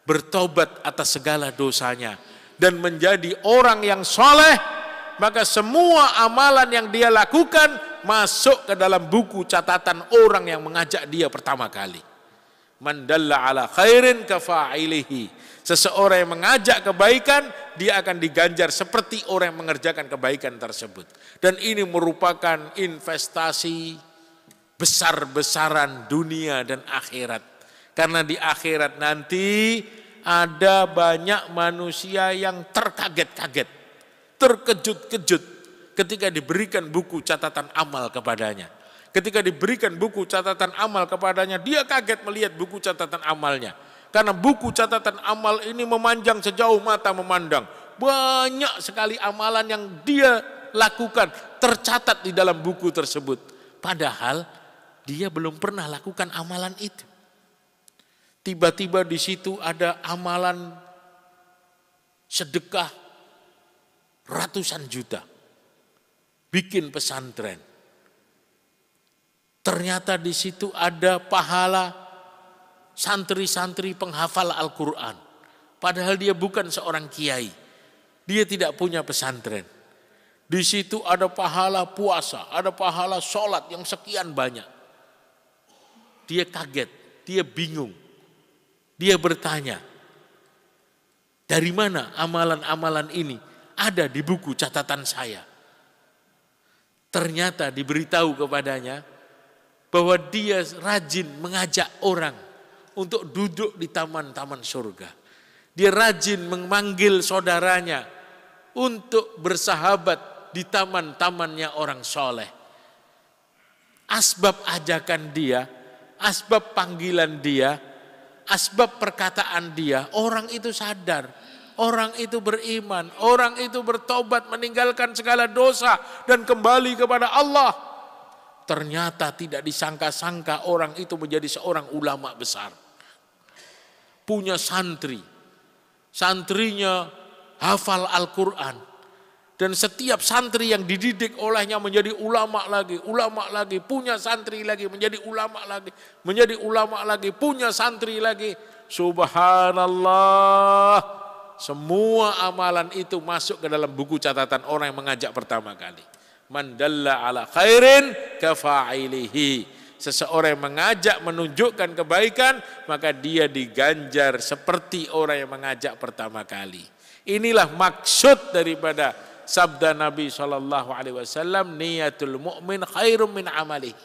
bertobat atas segala dosanya, dan menjadi orang yang soleh, maka semua amalan yang dia lakukan masuk ke dalam buku catatan orang yang mengajak dia pertama kali. Man dalla ala khairin kafa'ilihi. Seseorang yang mengajak kebaikan, dia akan diganjar seperti orang yang mengerjakan kebaikan tersebut. Dan ini merupakan investasi besar-besaran dunia dan akhirat. Karena di akhirat nanti ada banyak manusia yang terkaget-kaget, terkejut-kejut ketika diberikan buku catatan amal kepadanya. Ketika diberikan buku catatan amal kepadanya, dia kaget melihat buku catatan amalnya. Karena buku catatan amal ini memanjang sejauh mata memandang. Banyak sekali amalan yang dia lakukan tercatat di dalam buku tersebut. Padahal dia belum pernah lakukan amalan itu. Tiba-tiba di situ ada amalan sedekah ratusan juta. Bikin pesantren. Ternyata di situ ada pahala santri-santri penghafal Al-Quran. Padahal dia bukan seorang kiai. Dia tidak punya pesantren. Di situ ada pahala puasa, ada pahala sholat yang sekian banyak. Dia kaget, dia bingung. Dia bertanya, dari mana amalan-amalan ini ada di buku catatan saya? Ternyata diberitahu kepadanya bahwa dia rajin mengajak orang untuk duduk di taman-taman surga. Dia rajin memanggil saudaranya untuk bersahabat di taman-tamannya orang soleh. Asbab ajakan dia, asbab panggilan dia, asbab perkataan dia, orang itu sadar, orang itu beriman, orang itu bertobat meninggalkan segala dosa dan kembali kepada Allah. Ternyata tidak disangka-sangka orang itu menjadi seorang ulama besar. Punya santri, santrinya hafal Al-Quran. Dan setiap santri yang dididik olehnya menjadi ulama lagi, punya santri lagi, menjadi ulama lagi, punya santri lagi. Subhanallah, semua amalan itu masuk ke dalam buku catatan orang yang mengajak pertama kali. Man dalla ala khairin kafa'ilihi. Seseorang yang mengajak menunjukkan kebaikan, maka dia diganjar seperti orang yang mengajak pertama kali. Inilah maksud daripada sabda Nabi SAW, niyatul mu'min khairum min amalih.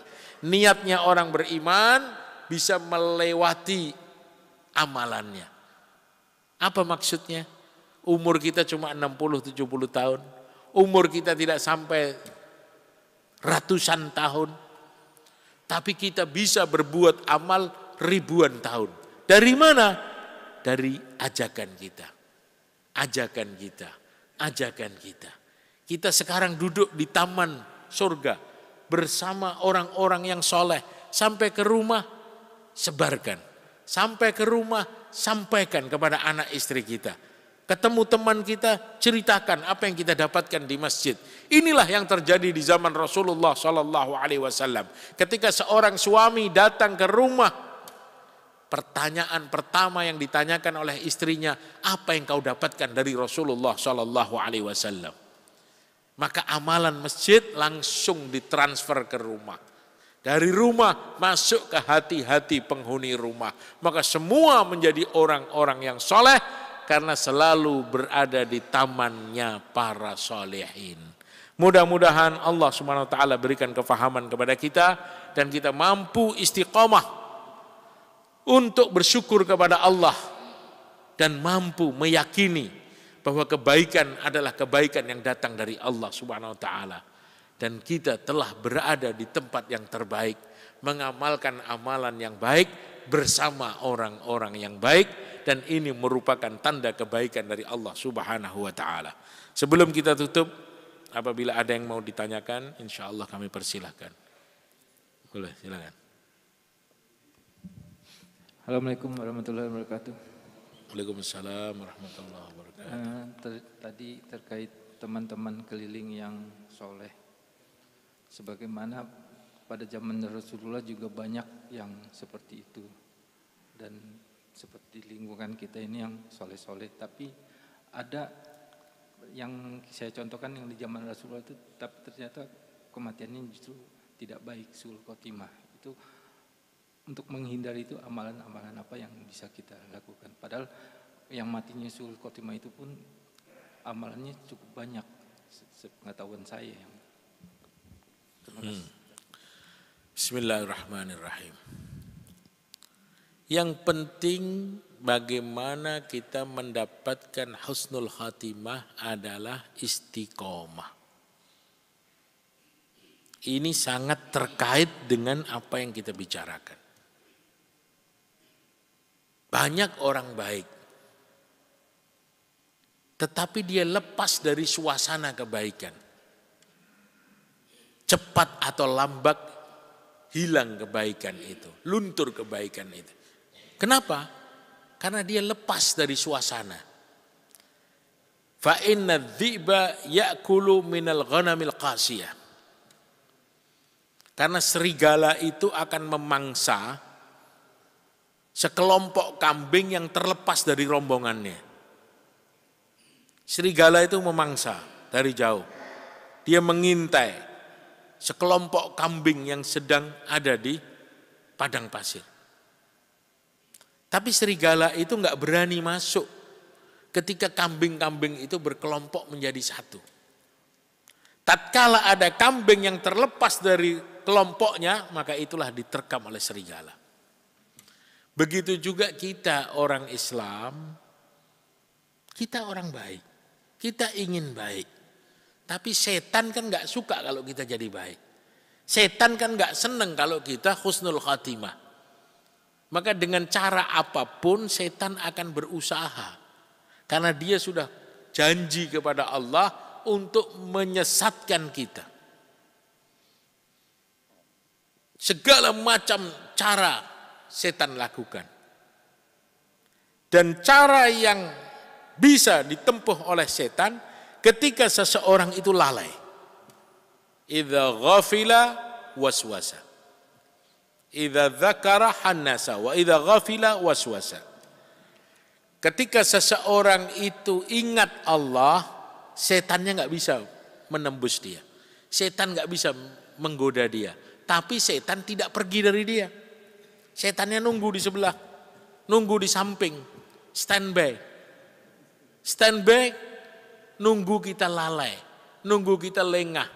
Niatnya orang beriman bisa melewati amalannya. Apa maksudnya? Umur kita cuma 60-70 tahun. Umur kita tidak sampai ratusan tahun. Tapi kita bisa berbuat amal ribuan tahun. Dari mana? Dari ajakan kita. Ajakan kita. Ajakan kita. Kita sekarang duduk di taman surga bersama orang-orang yang soleh. Sampai ke rumah, sebarkan. Sampai ke rumah, sampaikan kepada anak istri kita. Ketemu teman kita, ceritakan apa yang kita dapatkan di masjid. Inilah yang terjadi di zaman Rasulullah SAW. Ketika seorang suami datang ke rumah, pertanyaan pertama yang ditanyakan oleh istrinya, apa yang kau dapatkan dari Rasulullah SAW? Maka amalan masjid langsung ditransfer ke rumah. Dari rumah masuk ke hati-hati penghuni rumah. Maka semua menjadi orang-orang yang soleh karena selalu berada di tamannya para solehin. Mudah-mudahan Allah Subhanahu wa taala berikan kefahaman kepada kita dan kita mampu istiqomah untuk bersyukur kepada Allah dan mampu meyakini bahwa kebaikan adalah kebaikan yang datang dari Allah Subhanahu wa taala. Dan kita telah berada di tempat yang terbaik, mengamalkan amalan yang baik bersama orang-orang yang baik, dan ini merupakan tanda kebaikan dari Allah Subhanahu wa taala. Sebelum kita tutup, apabila ada yang mau ditanyakan, insya Allah kami persilahkan. Boleh, silakan. Assalamualaikum warahmatullahi wabarakatuh. Waalaikumsalam warahmatullahi wabarakatuh. Tadi terkait teman-teman keliling yang soleh, sebagaimana pada zaman Rasulullah juga banyak yang seperti itu, dan seperti lingkungan kita ini yang soleh-soleh, tapi ada yang saya contohkan yang di zaman Rasulullah itu, tapi ternyata kematiannya justru tidak baik, sul khotimah. Itu untuk menghindari itu amalan-amalan apa yang bisa kita lakukan? Padahal yang matinya sul khotimah itu pun amalannya cukup banyak, sepengetahuan saya. Terima kasih. Bismillahirrahmanirrahim. Yang penting bagaimana kita mendapatkan husnul khatimah adalah istiqomah. Ini sangat terkait dengan apa yang kita bicarakan. Banyak orang baik, tetapi dia lepas dari suasana kebaikan. Cepat atau lambat hilang kebaikan itu, luntur kebaikan itu. Kenapa? Karena dia lepas dari suasana. Fa inna dhi'ba ya'kulu minal ghanamil qasiyah. Karena serigala itu akan memangsa sekelompok kambing yang terlepas dari rombongannya. Serigala itu memangsa dari jauh. Dia mengintai sekelompok kambing yang sedang ada di padang pasir. Tapi serigala itu enggak berani masuk ketika kambing-kambing itu berkelompok menjadi satu. Tatkala ada kambing yang terlepas dari kelompoknya, maka itulah diterkam oleh serigala. Begitu juga kita orang Islam, kita orang baik, kita ingin baik. Tapi setan kan gak suka kalau kita jadi baik. Setan kan gak seneng kalau kita husnul khatimah. Maka dengan cara apapun setan akan berusaha. Karena dia sudah janji kepada Allah untuk menyesatkan kita. Segala macam cara setan lakukan. Dan cara yang bisa ditempuh oleh setan ketika seseorang itu lalai. Idza ghafila waswasa. Idza dzakara hannasa wa idza ghafila waswasa. Ketika seseorang itu ingat Allah, setannya enggak bisa menembus dia. Setan enggak bisa menggoda dia. Tapi setan tidak pergi dari dia. Setannya nunggu di sebelah, nunggu di samping, standby. Standby, nunggu kita lalai, nunggu kita lengah.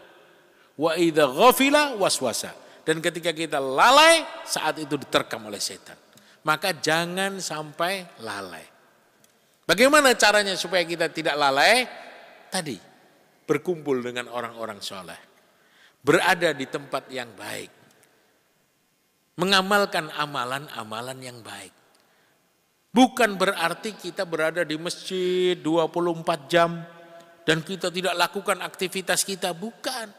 Wa idza ghafila waswasa. Dan ketika kita lalai, saat itu diterkam oleh setan. Maka jangan sampai lalai. Bagaimana caranya supaya kita tidak lalai? Tadi, berkumpul dengan orang-orang soleh. Berada di tempat yang baik. Mengamalkan amalan-amalan yang baik. Bukan berarti kita berada di masjid 24 jam dan kita tidak lakukan aktivitas kita, bukan.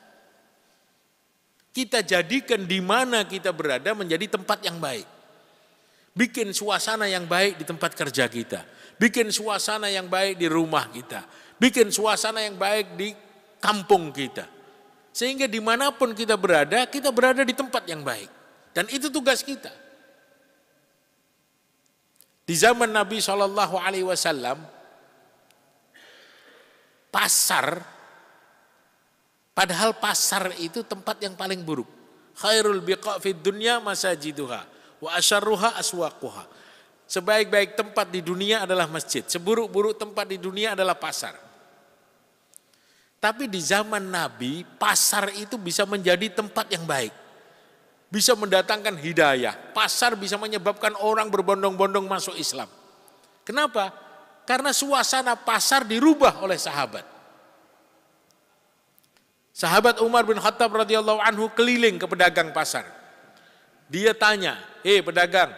Kita jadikan di mana kita berada menjadi tempat yang baik. Bikin suasana yang baik di tempat kerja kita. Bikin suasana yang baik di rumah kita. Bikin suasana yang baik di kampung kita. Sehingga dimanapun kita berada di tempat yang baik. Dan itu tugas kita. Di zaman Nabi SAW, pasar, padahal pasar itu tempat yang paling buruk. Khairul biqa' fid dunya masajiduha wa asyarruha aswaquha. Sebaik-baik tempat di dunia adalah masjid, seburuk-buruk tempat di dunia adalah pasar. Tapi di zaman Nabi, pasar itu bisa menjadi tempat yang baik. Bisa mendatangkan hidayah. Pasar bisa menyebabkan orang berbondong-bondong masuk Islam. Kenapa? Karena suasana pasar dirubah oleh sahabat. Sahabat Umar bin Khattab radhiyallahu anhu keliling ke pedagang pasar. Dia tanya, pedagang,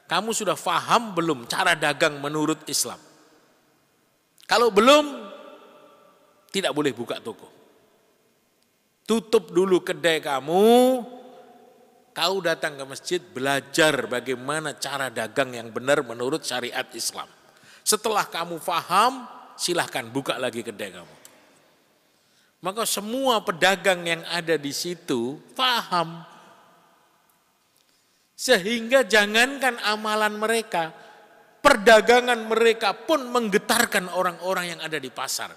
kamu sudah faham belum cara dagang menurut Islam? Kalau belum, tidak boleh buka toko. Tutup dulu kedai kamu, kau datang ke masjid belajar bagaimana cara dagang yang benar menurut syariat Islam. Setelah kamu faham, silahkan buka lagi kedai kamu. Maka semua pedagang yang ada di situ faham. Sehingga jangankan amalan mereka, perdagangan mereka pun menggetarkan orang-orang yang ada di pasar.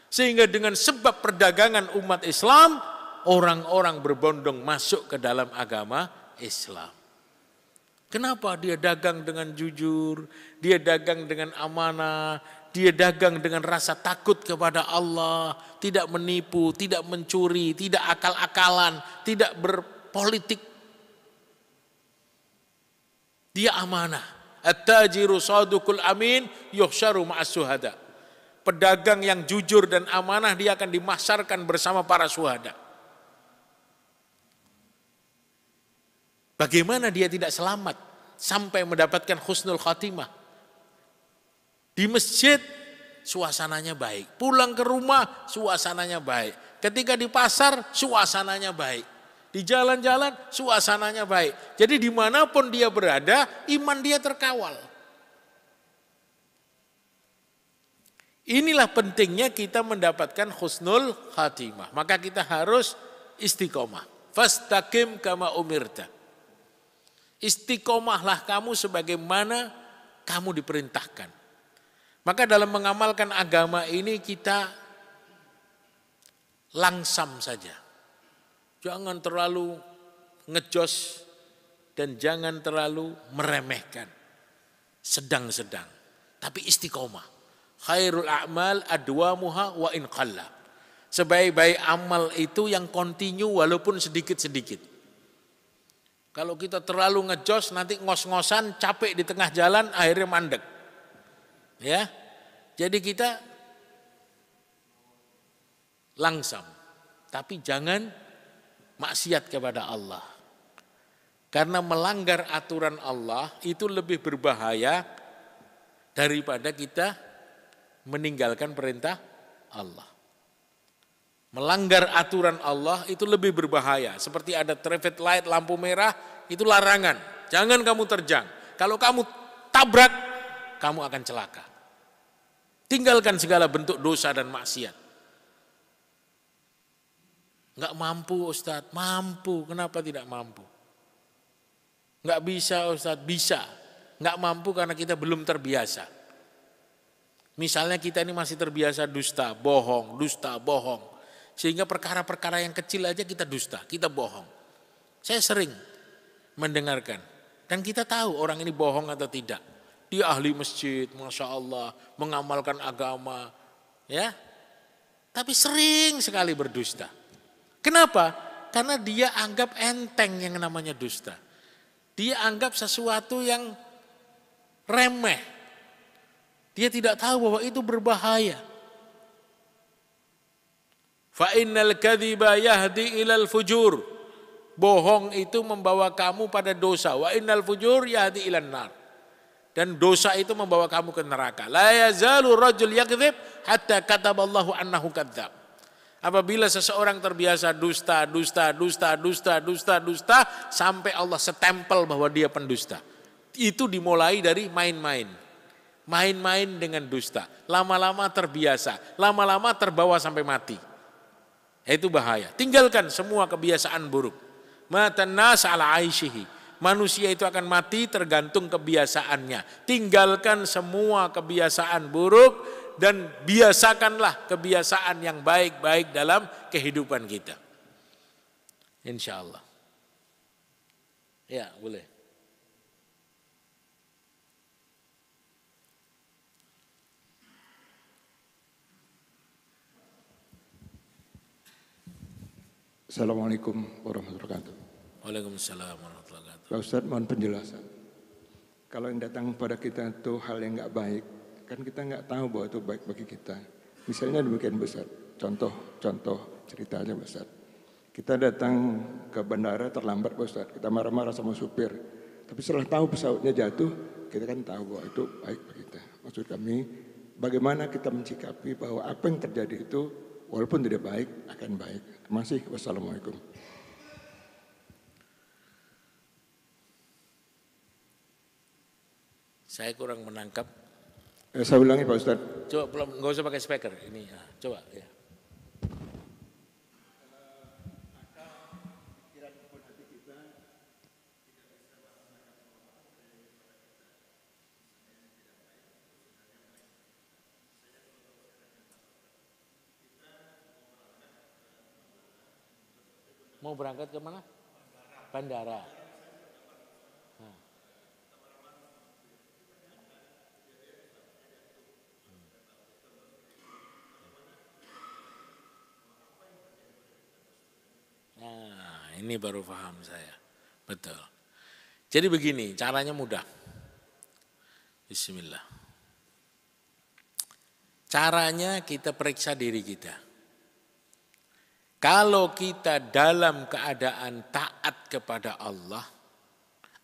Sehingga dengan sebab perdagangan umat Islam, orang-orang berbondong masuk ke dalam agama Islam. Kenapa? Dia dagang dengan jujur, dia dagang dengan amanah, dia dagang dengan rasa takut kepada Allah, tidak menipu, tidak mencuri, tidak akal-akalan, tidak berpolitik. Dia amanah. At-tajiru sadukul amin yuhsyaru ma'as syuhada. Pedagang yang jujur dan amanah dia akan dimahsyarkan bersama para syuhada. Bagaimana dia tidak selamat sampai mendapatkan husnul khatimah? Di masjid suasananya baik, pulang ke rumah suasananya baik, ketika di pasar suasananya baik. Di jalan-jalan suasananya baik. Jadi dimanapun dia berada, iman dia terkawal. Inilah pentingnya kita mendapatkan husnul khatimah. Maka kita harus istiqomah. Fastaqim kama umirta. Istiqomahlah kamu sebagaimana kamu diperintahkan. Maka dalam mengamalkan agama ini kita langsam saja. Jangan terlalu ngejos dan jangan terlalu meremehkan. Sedang-sedang. Tapi istiqomah. Khairul a'mal adwamuha wa in qalla. Sebaik-baik amal itu yang kontinu walaupun sedikit-sedikit. Kalau kita terlalu ngejos nanti ngos-ngosan capek di tengah jalan akhirnya mandek. Ya. Jadi kita langsam. Tapi jangan maksiat kepada Allah. Karena melanggar aturan Allah itu lebih berbahaya daripada kita meninggalkan perintah Allah. Melanggar aturan Allah itu lebih berbahaya. Seperti ada traffic light, lampu merah, itu larangan. Jangan kamu terjang. Kalau kamu tabrak, kamu akan celaka. Tinggalkan segala bentuk dosa dan maksiat. Enggak mampu Ustadz, mampu. Kenapa tidak mampu? Enggak bisa Ustadz, bisa. Enggak mampu karena kita belum terbiasa. Misalnya kita ini masih terbiasa dusta, bohong. Sehingga perkara-perkara yang kecil aja kita dusta, kita bohong. Saya sering mendengarkan. Dan kita tahu orang ini bohong atau tidak. Dia ahli masjid, Masya Allah, mengamalkan agama. Ya, tapi sering sekali berdusta. Kenapa? Karena dia anggap enteng yang namanya dusta. Dia anggap sesuatu yang remeh. Dia tidak tahu bahwa itu berbahaya. Fa innal kadhiba yahdi ilal fujur. Bohong itu membawa kamu pada dosa. Wa innal fujur yahdi ilan nar. Dan dosa itu membawa kamu ke neraka. La yazalu rajul yakdzib hatta kataballahu annahu kadzdzab. Apabila seseorang terbiasa dusta sampai Allah setempel bahwa dia pendusta. Itu dimulai dari main-main. Main-main dengan dusta. Lama-lama terbiasa, lama-lama terbawa sampai mati. Itu bahaya. Tinggalkan semua kebiasaan buruk. Matan nas ala aishihi. Manusia itu akan mati tergantung kebiasaannya. Tinggalkan semua kebiasaan buruk. Dan biasakanlah kebiasaan yang baik-baik dalam kehidupan kita. Insya Allah. Ya, boleh. Assalamualaikum warahmatullahi wabarakatuh. Waalaikumsalam warahmatullahi wabarakatuh. Pak Ustadz, mohon penjelasan. Kalau yang datang pada kita itu hal yang nggak baik, kan kita nggak tahu bahwa itu baik bagi kita. Misalnya demikian besar. Contoh cerita aja Ustaz. Kita datang ke bandara terlambat Pak Ustadz. Kita marah-marah sama supir. Tapi setelah tahu pesawatnya jatuh, kita kan tahu bahwa itu baik bagi kita. Maksud kami, bagaimana kita mencikapi bahwa apa yang terjadi itu walaupun tidak baik akan baik. Terima kasih. Wassalamualaikum. Saya kurang menangkap. Saya ulangi Pak Ustadz. Coba belum, nggak usah pakai speaker ini. Ya, coba ya. Mau berangkat ke mana? Bandara. Nah, ini baru paham saya. Betul. Jadi begini, caranya mudah. Bismillah. Caranya kita periksa diri kita. Kalau kita dalam keadaan taat kepada Allah,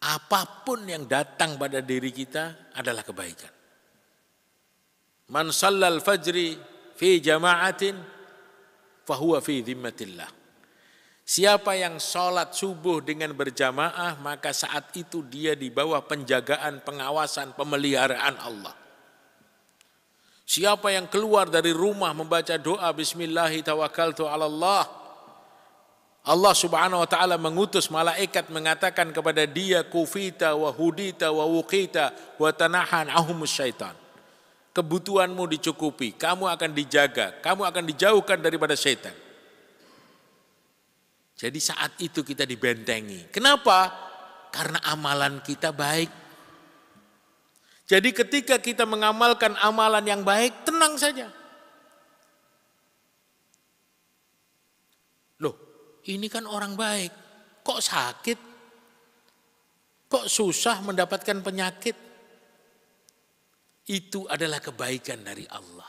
apapun yang datang pada diri kita adalah kebaikan. Man shallal fajri fi jama'atin fahuwa fi dhimmatillah. Siapa yang sholat subuh dengan berjamaah, maka saat itu dia di bawah penjagaan, pengawasan, pemeliharaan Allah. Siapa yang keluar dari rumah membaca doa Bismillahi tawakkaltu ala Allah, Allah subhanahu wa ta'ala mengutus malaikat mengatakan kepada dia, kufita wa hudita wa wuqita wa tanahan ahumus syaitan. Kebutuhanmu dicukupi, kamu akan dijaga, kamu akan dijauhkan daripada syaitan. Jadi saat itu kita dibentengi. Kenapa? Karena amalan kita baik. Jadi ketika kita mengamalkan amalan yang baik, tenang saja. Loh, ini kan orang baik. Kok sakit? Kok susah mendapatkan penyakit? Itu adalah kebaikan dari Allah.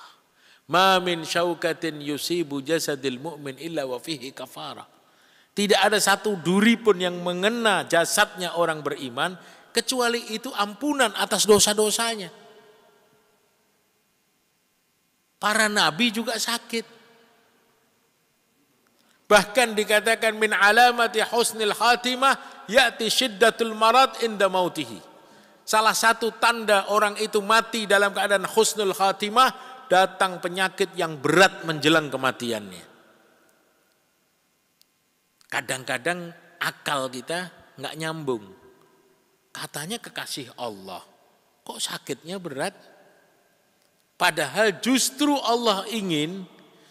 Ma min syaukatin yusibu jasadil mu'min illa wa fihi kafarah. Tidak ada satu duri pun yang mengena jasadnya orang beriman, kecuali itu ampunan atas dosa-dosanya. Para nabi juga sakit. Bahkan dikatakan min alamati husnil khatimah ya'ti syiddatul marad inda mautihi. Salah satu tanda orang itu mati dalam keadaan husnul khatimah, datang penyakit yang berat menjelang kematiannya. Kadang-kadang akal kita nggak nyambung. Katanya kekasih Allah, kok sakitnya berat? Padahal justru Allah ingin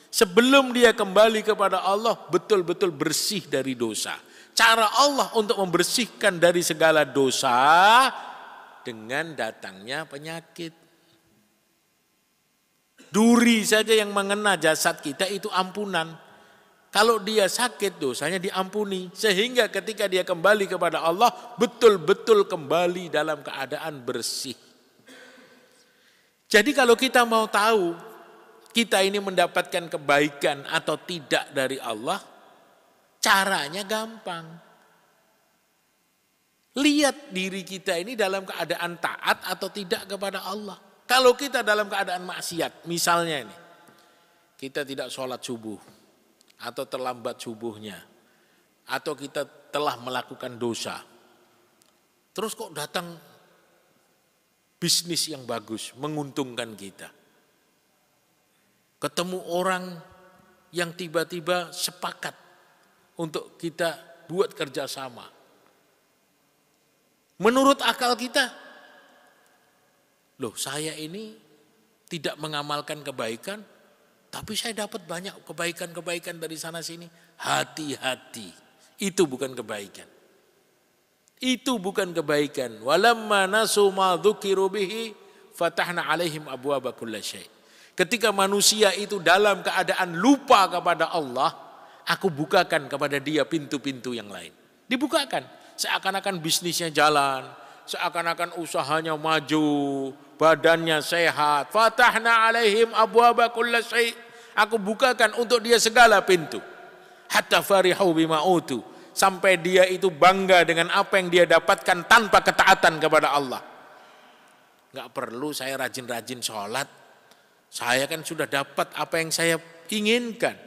sebelum dia kembali kepada Allah betul-betul bersih dari dosa. Cara Allah untuk membersihkan dari segala dosa dengan datangnya penyakit. Duri saja yang mengena jasad kita itu ampunan. Kalau dia sakit, dosanya diampuni. Sehingga ketika dia kembali kepada Allah, betul-betul kembali dalam keadaan bersih. Jadi kalau kita mau tahu, kita ini mendapatkan kebaikan atau tidak dari Allah, caranya gampang. Lihat diri kita ini dalam keadaan taat atau tidak kepada Allah. Kalau kita dalam keadaan maksiat, misalnya ini, kita tidak sholat subuh, atau terlambat subuhnya, atau kita telah melakukan dosa. Terus kok datang bisnis yang bagus, menguntungkan kita. Ketemu orang yang tiba-tiba sepakat untuk kita buat kerjasama. Menurut akal kita, loh saya ini tidak mengamalkan kebaikan, tapi saya dapat banyak kebaikan-kebaikan dari sana sini. Hati-hati, itu bukan kebaikan. Itu bukan kebaikan. Walamma nasu ma dzukiru bihi fatahna alaihim abwaaba kulli syai'. Ketika manusia itu dalam keadaan lupa kepada Allah, aku bukakan kepada dia pintu-pintu yang lain. Dibukakan. Seakan-akan bisnisnya jalan, seakan-akan usahanya maju, badannya sehat. Fatahna alaihim abwaaba kulli syai'. Aku bukakan untuk dia segala pintu. Hatta farihu bima utu. Sampai dia itu bangga dengan apa yang dia dapatkan tanpa ketaatan kepada Allah. Enggak perlu saya rajin-rajin sholat. Saya kan sudah dapat apa yang saya inginkan.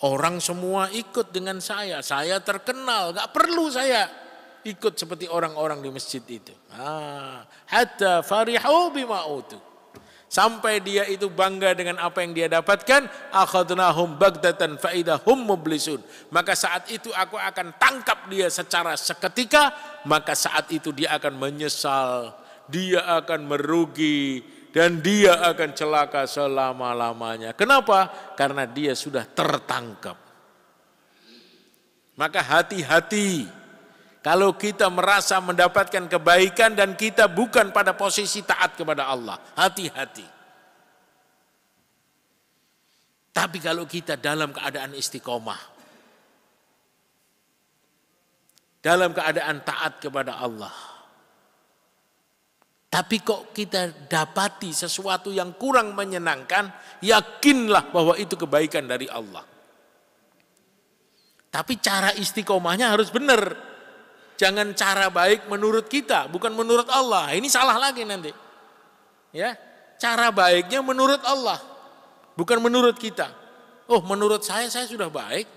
Orang semua ikut dengan saya terkenal, gak perlu saya ikut seperti orang-orang di masjid itu. Hatta farihu bima utu. Sampai dia itu bangga dengan apa yang dia dapatkan, akhadnahum bagdatan fa idahum mublisun. Maka saat itu aku akan tangkap dia secara seketika, maka saat itu dia akan menyesal, dia akan merugi, dan dia akan celaka selama-lamanya. Kenapa? Karena dia sudah tertangkap. Maka hati-hati kalau kita merasa mendapatkan kebaikan dan kita bukan pada posisi taat kepada Allah. Hati-hati. Tapi kalau kita dalam keadaan istiqomah, dalam keadaan taat kepada Allah, tapi kok kita dapati sesuatu yang kurang menyenangkan, yakinlah bahwa itu kebaikan dari Allah. Tapi cara istiqomahnya harus benar. Jangan cara baik menurut kita, bukan menurut Allah. Ini salah lagi nanti. Ya, cara baiknya menurut Allah, bukan menurut kita. Oh, menurut saya sudah baik.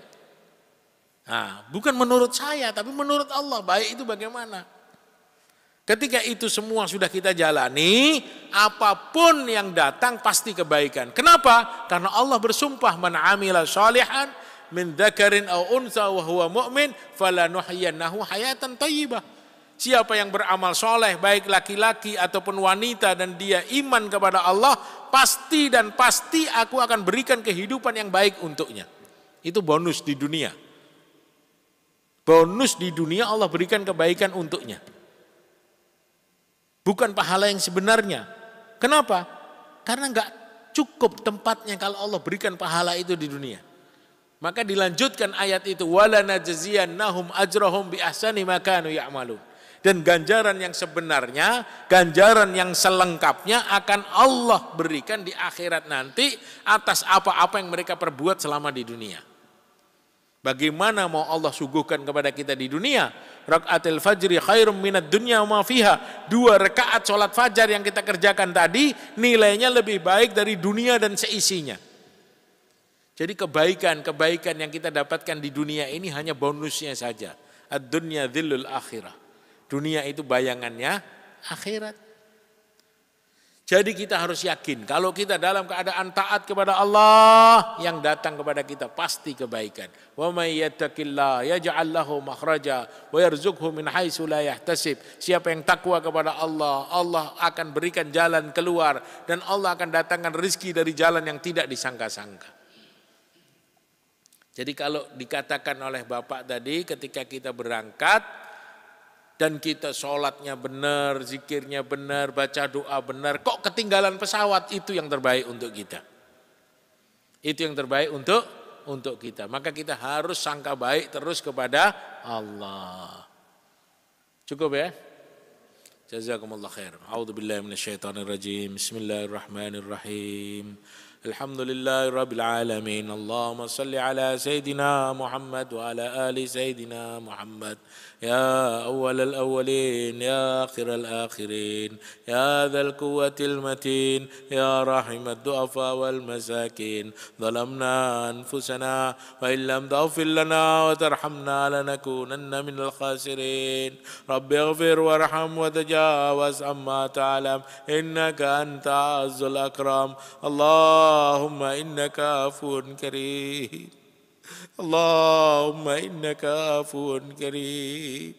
Nah, bukan menurut saya, tapi menurut Allah. Baik itu bagaimana? Ketika itu semua sudah kita jalani, apapun yang datang pasti kebaikan. Kenapa? Karena Allah bersumpah, man amila shalihan min dzakarin aw unsa wa huwa mu'min falanuhyiyannahu hayatan thayyibah. Siapa yang beramal soleh, baik laki-laki ataupun wanita, dan dia iman kepada Allah, pasti dan pasti aku akan berikan kehidupan yang baik untuknya. Itu bonus di dunia. Bonus di dunia Allah berikan kebaikan untuknya. Bukan pahala yang sebenarnya. Kenapa? Karena enggak cukup tempatnya kalau Allah berikan pahala itu di dunia. Maka dilanjutkan ayat itu, wala najziyannahum ajrahum bi ahsani ma kanu ya'malun. Dan ganjaran yang sebenarnya, ganjaran yang selengkapnya akan Allah berikan di akhirat nanti atas apa-apa yang mereka perbuat selama di dunia. Bagaimana mau Allah suguhkan kepada kita di dunia? Rakaatil fajri khairum minad dunya wa ma fiha. 2 rakaat sholat fajar yang kita kerjakan tadi nilainya lebih baik dari dunia dan seisinya. Jadi kebaikan yang kita dapatkan di dunia ini hanya bonusnya saja. Ad-dunya dhillul akhirah. Dunia itu bayangannya akhirat. Jadi kita harus yakin kalau kita dalam keadaan taat kepada Allah, yang datang kepada kita pasti kebaikan. Wa may yattaqillah yaj'al lahu makhraja wa yarzuqhu min haitsu la yahtasib. Siapa yang takwa kepada Allah, Allah akan berikan jalan keluar dan Allah akan datangkan rezeki dari jalan yang tidak disangka-sangka. Jadi kalau dikatakan oleh Bapak tadi ketika kita berangkat dan kita sholatnya benar, zikirnya benar, baca doa benar, kok ketinggalan pesawat, itu yang terbaik untuk kita. Itu yang terbaik untuk kita. Maka kita harus sangka baik terus kepada Allah. Cukup ya? Jazakumullah khair. A'udzubillahi minasyaitonirrajim. Bismillahirrahmanirrahim. Alhamdulillahi rabbil alamin. Allahumma salli ala Sayyidina Muhammad wa ala ali Sayyidina Muhammad. Ya awwal al-awwalin, ya akhir al-akhirin, ya dhal quwwatil matin, ya rahim ad-du'afa wal masakin. Zalamna anfusana wa illam taghfir lana wa tarhamna lanakunanna minal khasirin. Rabbi ighfir warham wa tajawaz amma ta'lam innaka anta azzul akram. Allahumma innaka afuwun karim. Allahumma innaka afuwun karim.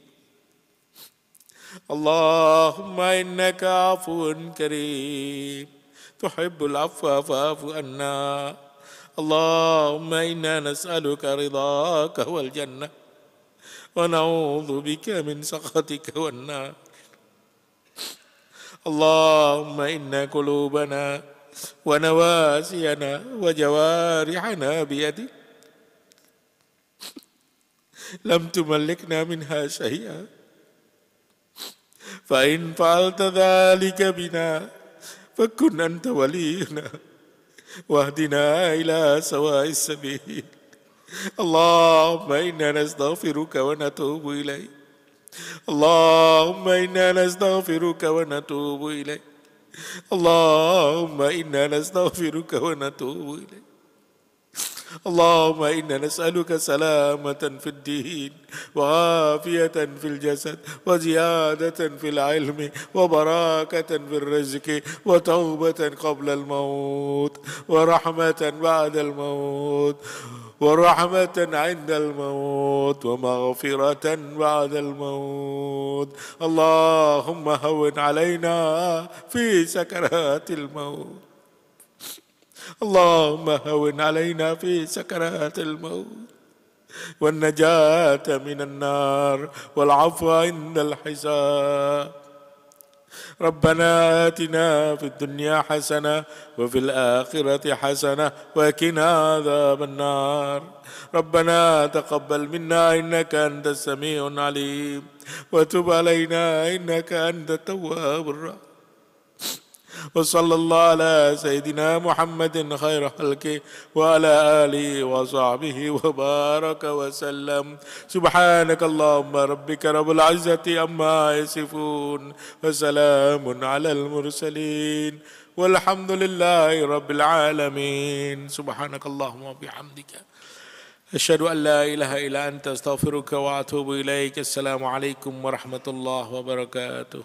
Allahumma innaka afuwun karim. Tuhibbul afwa fa'fu anna. Allahumma inna nas'aluka ridhaka wal jannah ونعوذ بك من سخطك والنار. اللهم إن قلوبنا ونواسينا وجوارحنا بيدك لم تملكنا منها شيئا، فإن فعلت ذلك بنا فكن أنت ولينا واهدنا إلى سواء السبيل. اللهم إنا نستغفرك ونتوب إليك. اللهم إنا نستغفرك ونتوب إليك. اللهم إنا نستغفرك ونتوب إليك. اللهم إنا نسألك سلامة في الدين وعافية في الجسد وزيادة في العلم وبركة في الرزق وتوبة قبل الموت ورحمة بعد الموت ورحمة عند الموت ومغفرة بعد الموت. اللهم هون علينا في سكرات الموت. اللهم هون علينا في سكرات الموت والنجاة من النار والعفو عند الحساب. ربنا آتنا في الدنيا حسنة وفي الآخرة حسنة وقنا عذاب النار. ربنا تقبل منا إنك أنت السميع العليم وتب علينا إنك أنت التواب الرحيم. وصلى الله على سيدنا محمد خير خلقه وعلى آله وصحبه وبارك وسلم. سبحانك اللهم ربك رب العزة عما يصفون وسلام على المرسلين والحمد لله رب العالمين. سبحانك اللهم وبحمدك أشهد أن لا إله إلا أنت أستغفرك وأتوب إليك. السلام عليكم ورحمة الله وبركاته.